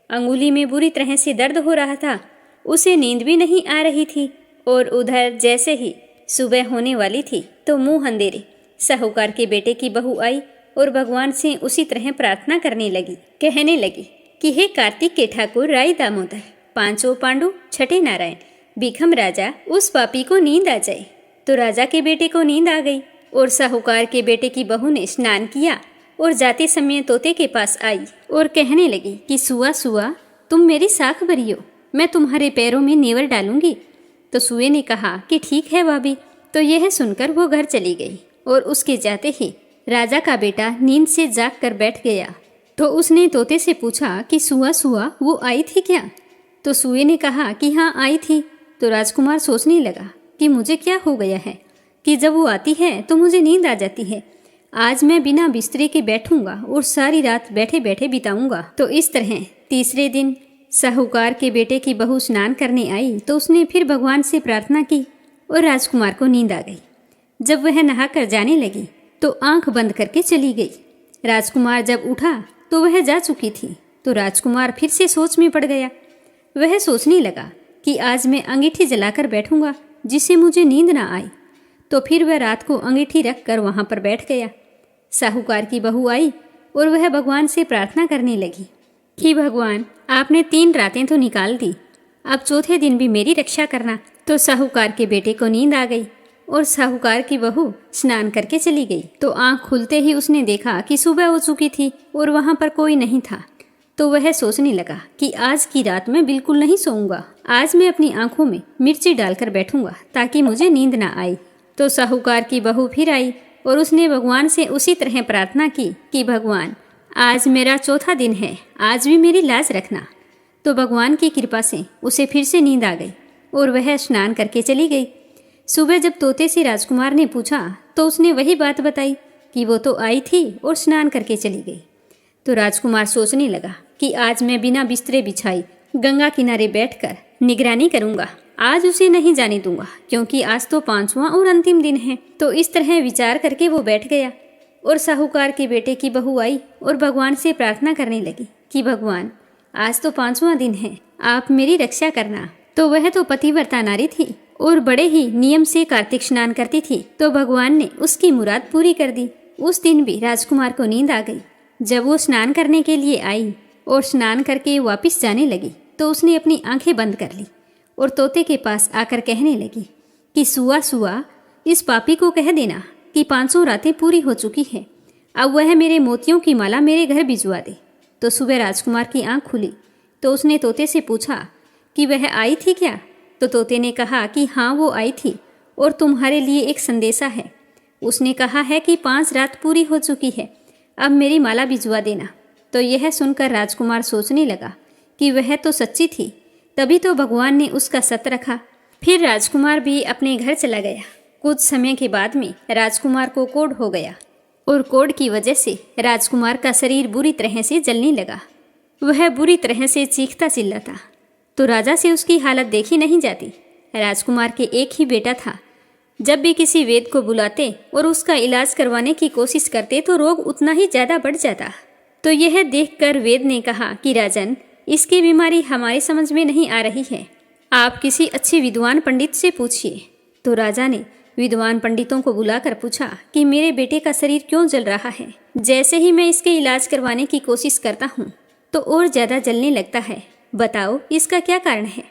अंगुली में बुरी तरह से दर्द हो रहा था, उसे नींद भी नहीं आ रही थी। और उधर जैसे ही सुबह होने वाली थी तो मुँह अंधेरे साहूकार के बेटे की बहू आई और भगवान से उसी तरह प्रार्थना करने लगी। कहने लगी कि हे कार्तिक के ठाकुर राई दामोदर, 5 पांडु, 6 नारायण, भीखम राजा, उस पापी को नींद आ जाए। तो राजा के बेटे को नींद आ गई और साहूकार के बेटे की बहू ने स्नान किया और जाते समय तोते के पास आई और कहने लगी कि सुआ सुआ तुम मेरी साख भरियो, मैं तुम्हारे पैरों में नेवर डालूंगी। तो सुए ने कहा कि ठीक है भाभी। तो यह सुनकर वो घर चली गई और उसके जाते ही राजा का बेटा नींद से जाग कर बैठ गया। तो उसने तोते से पूछा कि सुआ सुआ वो आई थी क्या। तो सुए ने कहा कि हाँ आई थी। तो राजकुमार सोचने लगा कि मुझे क्या हो गया है कि जब वो आती है तो मुझे नींद आ जाती है। आज मैं बिना बिस्तरे के बैठूंगा और सारी रात बैठे बैठे बिताऊंगा। तो इस तरह तीसरे दिन साहूकार के बेटे की बहू स्नान करने आई तो उसने फिर भगवान से प्रार्थना की और राजकुमार को नींद आ गई। जब वह नहाकर जाने लगी तो आंख बंद करके चली गई। राजकुमार जब उठा तो वह जा चुकी थी। तो राजकुमार फिर से सोच में पड़ गया। वह सोचने लगा कि आज मैं अंगीठी जलाकर बैठूंगा जिससे मुझे नींद ना आए। तो फिर वह रात को अंगीठी रख कर वहाँ पर बैठ गया। साहूकार की बहू आई और वह भगवान से प्रार्थना करने लगी कि भगवान आपने 3 रातें तो निकाल दी, अब चौथे दिन भी मेरी रक्षा करना। तो साहूकार के बेटे को नींद आ गई और साहूकार की बहू स्नान करके चली गई। तो आंख खुलते ही उसने देखा कि सुबह हो चुकी थी और वहाँ पर कोई नहीं था। तो वह सोचने लगा कि आज की रात मैं बिल्कुल नहीं सोऊंगा, आज मैं अपनी आंखों में मिर्ची डालकर बैठूंगा ताकि मुझे नींद ना आए। तो साहूकार की बहू फिर आई और उसने भगवान से उसी तरह प्रार्थना की कि भगवान आज मेरा चौथा दिन है, आज भी मेरी लाज रखना। तो भगवान की कृपा से उसे फिर से नींद आ गई और वह स्नान करके चली गई। सुबह जब तोते से राजकुमार ने पूछा तो उसने वही बात बताई कि वो तो आई थी और स्नान करके चली गई। तो राजकुमार सोचने लगा कि आज मैं बिना बिस्तरे बिछाई गंगा किनारे बैठकर निगरानी करूंगा। आज उसे नहीं जाने दूंगा, क्योंकि आज तो 5वां और अंतिम दिन है। तो इस तरह विचार करके वो बैठ गया और साहूकार के बेटे की बहू आई और भगवान से प्रार्थना करने लगी कि भगवान, आज तो 5वां दिन है, आप मेरी रक्षा करना। तो वह तो पतिव्रता नारी थी और बड़े ही नियम से कार्तिक स्नान करती थी। तो भगवान ने उसकी मुराद पूरी कर दी। उस दिन भी राजकुमार को नींद आ गई। जब वो स्नान करने के लिए आई और स्नान करके वापस जाने लगी तो उसने अपनी आंखें बंद कर ली और तोते के पास आकर कहने लगी कि सुआ सुआ, इस पापी को कह देना कि 500 रातें पूरी हो चुकी है, अब वह मेरे मोतियों की माला मेरे घर भिजवा दे। तो सुबह राजकुमार की आंख खुली तो उसने तोते से पूछा कि वह आई थी क्या। तो तोते ने कहा कि हाँ, वो आई थी और तुम्हारे लिए एक संदेशा है। उसने कहा है कि 5 रात पूरी हो चुकी है, अब मेरी माला भिजवा देना। तो यह सुनकर राजकुमार सोचने लगा कि वह तो सच्ची थी, तभी तो भगवान ने उसका सत रखा। फिर राजकुमार भी अपने घर चला गया। कुछ समय के बाद में राजकुमार को कोढ़ हो गया और कोढ़ की वजह से राजकुमार का शरीर बुरी तरह से जलने लगा। वह बुरी तरह से चीखता चिल्लाता। तो राजा से उसकी हालत देखी नहीं जाती। राजकुमार के एक ही बेटा था। जब भी किसी वैद्य को बुलाते और उसका इलाज करवाने की कोशिश करते तो रोग उतना ही ज्यादा बढ़ जाता। तो यह देखकर वैद्य ने कहा कि राजन, इसकी बीमारी हमारी समझ में नहीं आ रही है, आप किसी अच्छे विद्वान पंडित से पूछिए। तो राजा ने विद्वान पंडितों को बुलाकर पूछा कि मेरे बेटे का शरीर क्यों जल रहा है। जैसे ही मैं इसके इलाज करवाने की कोशिश करता हूँ तो और ज्यादा जलने लगता है, बताओ इसका क्या कारण है।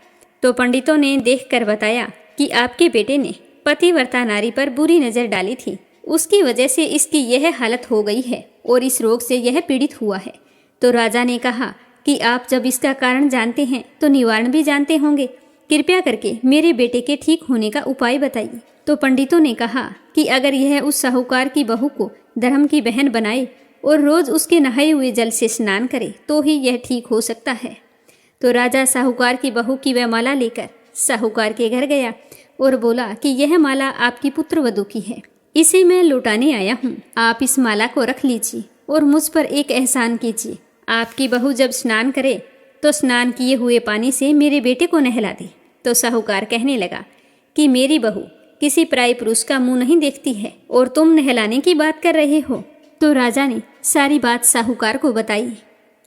तो पंडितों ने देखकर बताया कि आपके बेटे ने पतिव्रता नारी पर बुरी नजर डाली थी, उसकी वजह से इसकी यह हालत हो गई है और इस रोग से यह पीड़ित हुआ है। तो राजा ने कहा कि आप जब इसका कारण जानते हैं तो निवारण भी जानते होंगे, कृपया करके मेरे बेटे के ठीक होने का उपाय बताइए। तो पंडितों ने कहा कि अगर यह उस साहूकार की बहू को धर्म की बहन बनाए और रोज उसके नहाए हुए जल से स्नान करे तो ही यह ठीक हो सकता है। तो राजा साहूकार की बहू की वह माला लेकर साहूकार के घर गया और बोला कि यह माला आपकी पुत्रवधू की है, इसे मैं लौटाने आया हूँ, आप इस माला को रख लीजिए और मुझ पर एक एहसान कीजिए। आपकी बहू जब स्नान करे तो स्नान किए हुए पानी से मेरे बेटे को नहला दे। तो साहूकार कहने लगा कि मेरी बहू किसी पराई पुरुष का मुंह नहीं देखती है और तुम नहलाने की बात कर रहे हो। तो राजा ने सारी बात साहूकार को बताई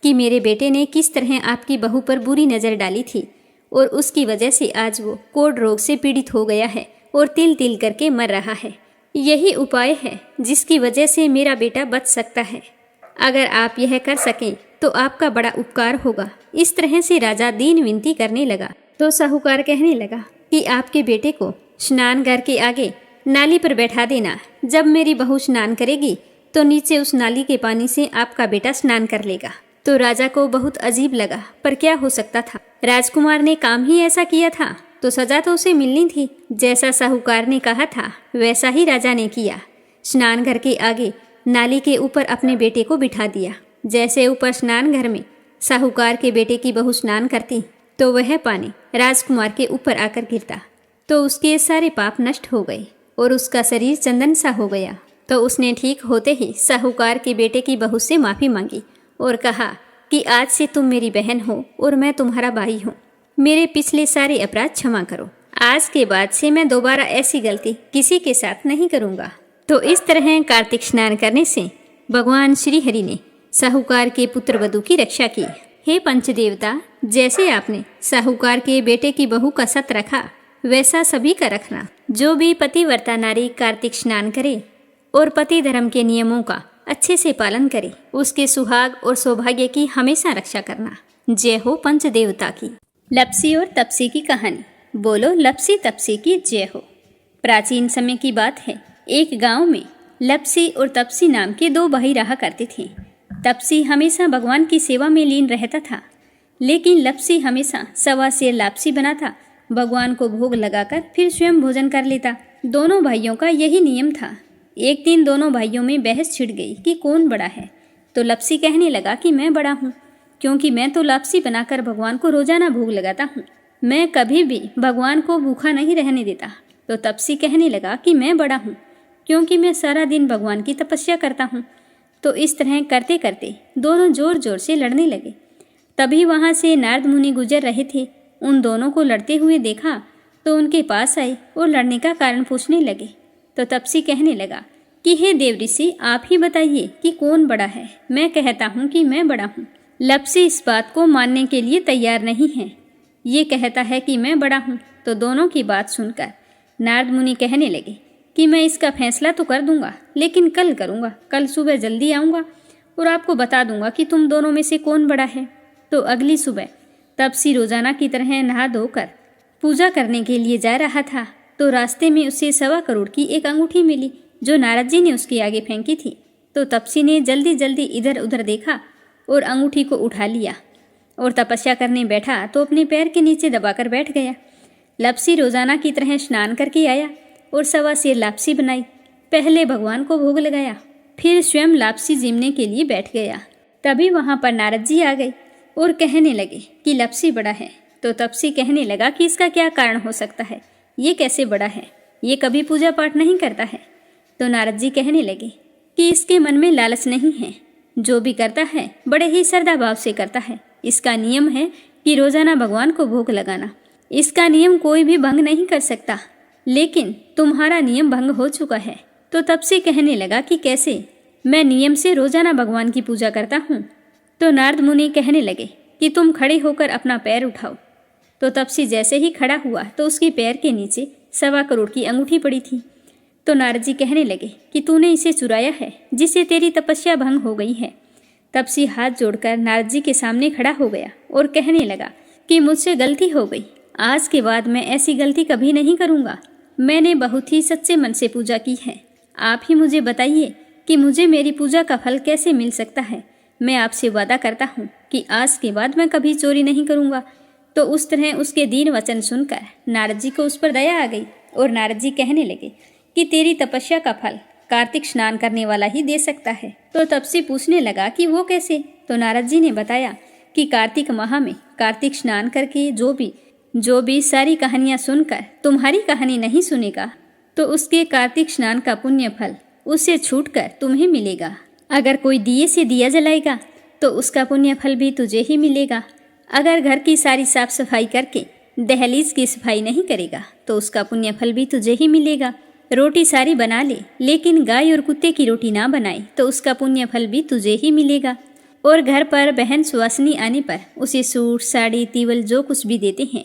कि मेरे बेटे ने किस तरह आपकी बहू पर बुरी नज़र डाली थी और उसकी वजह से आज वो कोढ़ रोग से पीड़ित हो गया है और तिल तिल करके मर रहा है। यही उपाय है जिसकी वजह से मेरा बेटा बच सकता है। अगर आप यह कर सकें तो आपका बड़ा उपकार होगा। इस तरह से राजा दीन विनती करने लगा। तो साहूकार कहने लगा कि आपके बेटे को स्नान घर के आगे नाली पर बैठा देना। जब मेरी बहू स्नान करेगी तो नीचे उस नाली के पानी से आपका बेटा स्नान कर लेगा। तो राजा को बहुत अजीब लगा, पर क्या हो सकता था, राजकुमार ने काम ही ऐसा किया था तो सजा तो उसे मिलनी थी। जैसा साहूकार ने कहा था वैसा ही राजा ने किया। स्नान घर के आगे नाली के ऊपर अपने बेटे को बिठा दिया। जैसे ऊपर स्नान घर में साहूकार के बेटे की बहू स्नान करती तो वह पानी राजकुमार के ऊपर आकर गिरता तो उसके सारे पाप नष्ट हो गए और उसका शरीर चंदन सा हो गया। तो उसने ठीक होते ही साहूकार के बेटे की बहू से माफ़ी मांगी और कहा कि आज से तुम मेरी बहन हो और मैं तुम्हारा भाई हूँ, मेरे पिछले सारे अपराध क्षमा करो। आज के बाद से मैं दोबारा ऐसी गलती किसी के साथ नहीं करूँगा। तो इस तरह कार्तिक स्नान करने से भगवान श्री हरि ने साहूकार के पुत्र वधू की रक्षा की। हे पंचदेवता, जैसे आपने साहूकार के बेटे की बहू का सत रखा वैसा सभी का रखना। जो भी पतिव्रता नारी कार्तिक स्नान करे और पति धर्म के नियमों का अच्छे से पालन करे, उसके सुहाग और सौभाग्य की हमेशा रक्षा करना। जय हो पंचदेवता की। लप्सी और तपसी की कहानी। बोलो लप्सी तपसी की जय हो। प्राचीन समय की बात है, एक गांव में लप्सी और तपसी नाम के 2 भाई रहा करते थे। तपसी हमेशा भगवान की सेवा में लीन रहता था, लेकिन लप्सी हमेशा सवा सेर लापसी बनाता, भगवान को भोग लगाकर फिर स्वयं भोजन कर लेता। दोनों भाइयों का यही नियम था। एक दिन दोनों भाइयों में बहस छिड़ गई कि कौन बड़ा है। तो लप्सी कहने लगा कि मैं बड़ा हूँ, क्योंकि मैं तो लापसी बनाकर भगवान को रोजाना भोग लगाता हूँ। मैं कभी भी भगवान को भूखा नहीं रहने देता। तो तपसी कहने लगा कि मैं बड़ा हूँ, क्योंकि मैं सारा दिन भगवान की तपस्या करता हूँ। तो इस तरह करते करते दोनों जोर जोर से लड़ने लगे। तभी वहाँ से नारद मुनि गुजर रहे थे। उन दोनों को लड़ते हुए देखा तो उनके पास आए और लड़ने का कारण पूछने लगे। तो तपसी कहने लगा कि हे देव ऋषि, आप ही बताइए कि कौन बड़ा है। मैं कहता हूँ कि मैं बड़ा हूँ। लपसी इस बात को मानने के लिए तैयार नहीं है। ये कहता है कि मैं बड़ा हूँ। तो दोनों की बात सुनकर नारद मुनि कहने लगे कि मैं इसका फैसला तो कर दूंगा, लेकिन कल करूंगा। कल सुबह जल्दी आऊँगा और आपको बता दूंगा कि तुम दोनों में से कौन बड़ा है। तो अगली सुबह तपसी रोजाना की तरह नहा धोकर पूजा करने के लिए जा रहा था। तो रास्ते में उसे 1.25 करोड़ की एक अंगूठी मिली, जो नारद जी ने उसके आगे फेंकी थी। तो तपसी ने जल्दी जल्दी इधर उधर देखा और अंगूठी को उठा लिया और तपस्या करने बैठा तो अपने पैर के नीचे दबाकर बैठ गया। लपसी रोजाना की तरह स्नान करके आया और 1.25 सेर लापसी बनाई। पहले भगवान को भोग लगाया, फिर स्वयं लापसी जिमने के लिए बैठ गया। तभी वहाँ पर नारद जी आ गए और कहने लगे कि लपसी बड़ा है। तो तपसी कहने लगा कि इसका क्या कारण हो सकता है, ये कैसे बड़ा है, ये कभी पूजा पाठ नहीं करता है। तो नारद जी कहने लगे कि इसके मन में लालच नहीं है, जो भी करता है बड़े ही श्रद्धा भाव से करता है। इसका नियम है कि रोजाना भगवान को भोग लगाना। इसका नियम कोई भी भंग नहीं कर सकता, लेकिन तुम्हारा नियम भंग हो चुका है। तो तपसी कहने लगा कि कैसे, मैं नियम से रोजाना भगवान की पूजा करता हूँ। तो नारद मुनि कहने लगे कि तुम खड़े होकर अपना पैर उठाओ। तो तपसी जैसे ही खड़ा हुआ तो उसके पैर के नीचे 1.25 करोड़ की अंगूठी पड़ी थी। तो नारद जी कहने लगे कि तूने इसे चुराया है, जिससे तेरी तपस्या भंग हो गई है। तपसी हाथ जोड़कर नारद जी के सामने खड़ा हो गया और कहने लगा कि मुझसे गलती हो गई, आज के बाद मैं ऐसी गलती कभी नहीं करूँगा। मैंने बहुत ही सच्चे मन से पूजा की है। आप ही मुझे बताइए कि मुझे मेरी पूजा का फल कैसे मिल सकता है। मैं आपसे वादा करता हूँ कि आज के बाद मैं कभी चोरी नहीं करूँगा। तो उस तरह उसके दीन वचन सुनकर नारद जी को उस पर दया आ गई और नारद जी कहने लगे कि तेरी तपस्या का फल कार्तिक स्नान करने वाला ही दे सकता है। तो तपसी पूछने लगा कि वो कैसे। तो नारद जी ने बताया कि कार्तिक माह में कार्तिक स्नान करके जो भी सारी कहानियाँ सुनकर तुम्हारी कहानी नहीं सुनेगा, तो उसके कार्तिक स्नान का पुण्य फल उससे छूटकर तुम्हें मिलेगा। अगर कोई दिए से दिया जलाएगा तो उसका पुण्य फल भी तुझे ही मिलेगा। अगर घर की सारी साफ सफाई करके दहलीज की सफाई नहीं करेगा तो उसका पुण्य फल भी तुझे ही मिलेगा। रोटी सारी बना ले, लेकिन गाय और कुत्ते की रोटी ना बनाए तो उसका पुण्य फल भी तुझे ही मिलेगा। और घर पर बहन सुवासिनी आने पर उसे सूट साड़ी तीवल जो कुछ भी देते हैं,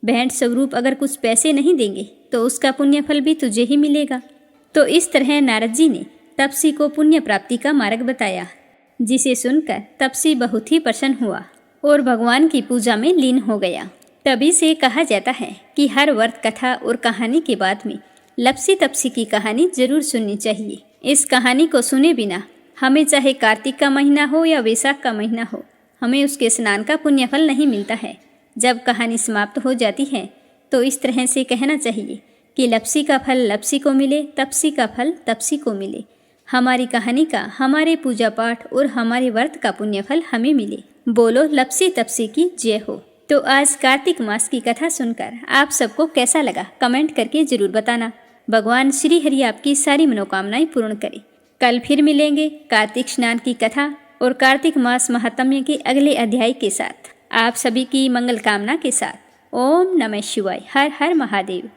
भेंट स्वरूप अगर कुछ पैसे नहीं देंगे तो उसका पुण्य फल भी तुझे ही मिलेगा। तो इस तरह नारद जी ने तपसी को पुण्य प्राप्ति का मार्ग बताया, जिसे सुनकर तपसी बहुत ही प्रसन्न हुआ और भगवान की पूजा में लीन हो गया। तभी से कहा जाता है कि हर व्रत कथा और कहानी के बाद में लपसी तपसी की कहानी जरूर सुननी चाहिए। इस कहानी को सुने बिना हमें चाहे कार्तिक का महीना हो या वैशाख का महीना हो, हमें उसके स्नान का पुण्य फल नहीं मिलता है। जब कहानी समाप्त हो जाती है तो इस तरह से कहना चाहिए कि लपसी का फल लपसी को मिले, तपसी का फल तपसी को मिले। हमारी कहानी का, हमारे पूजा पाठ और हमारे व्रत का पुण्य फल हमें मिले। बोलो लपसी तपसी की जय हो। तो आज कार्तिक मास की कथा सुनकर आप सबको कैसा लगा, कमेंट करके जरूर बताना। भगवान श्री हरि आपकी सारी मनोकामनाएं पूर्ण करे। कल फिर मिलेंगे कार्तिक स्नान की कथा और कार्तिक मास महात्म्य के अगले अध्याय के साथ। आप सभी की मंगल कामना के साथ। ओम नमः शिवाय। हर हर महादेव।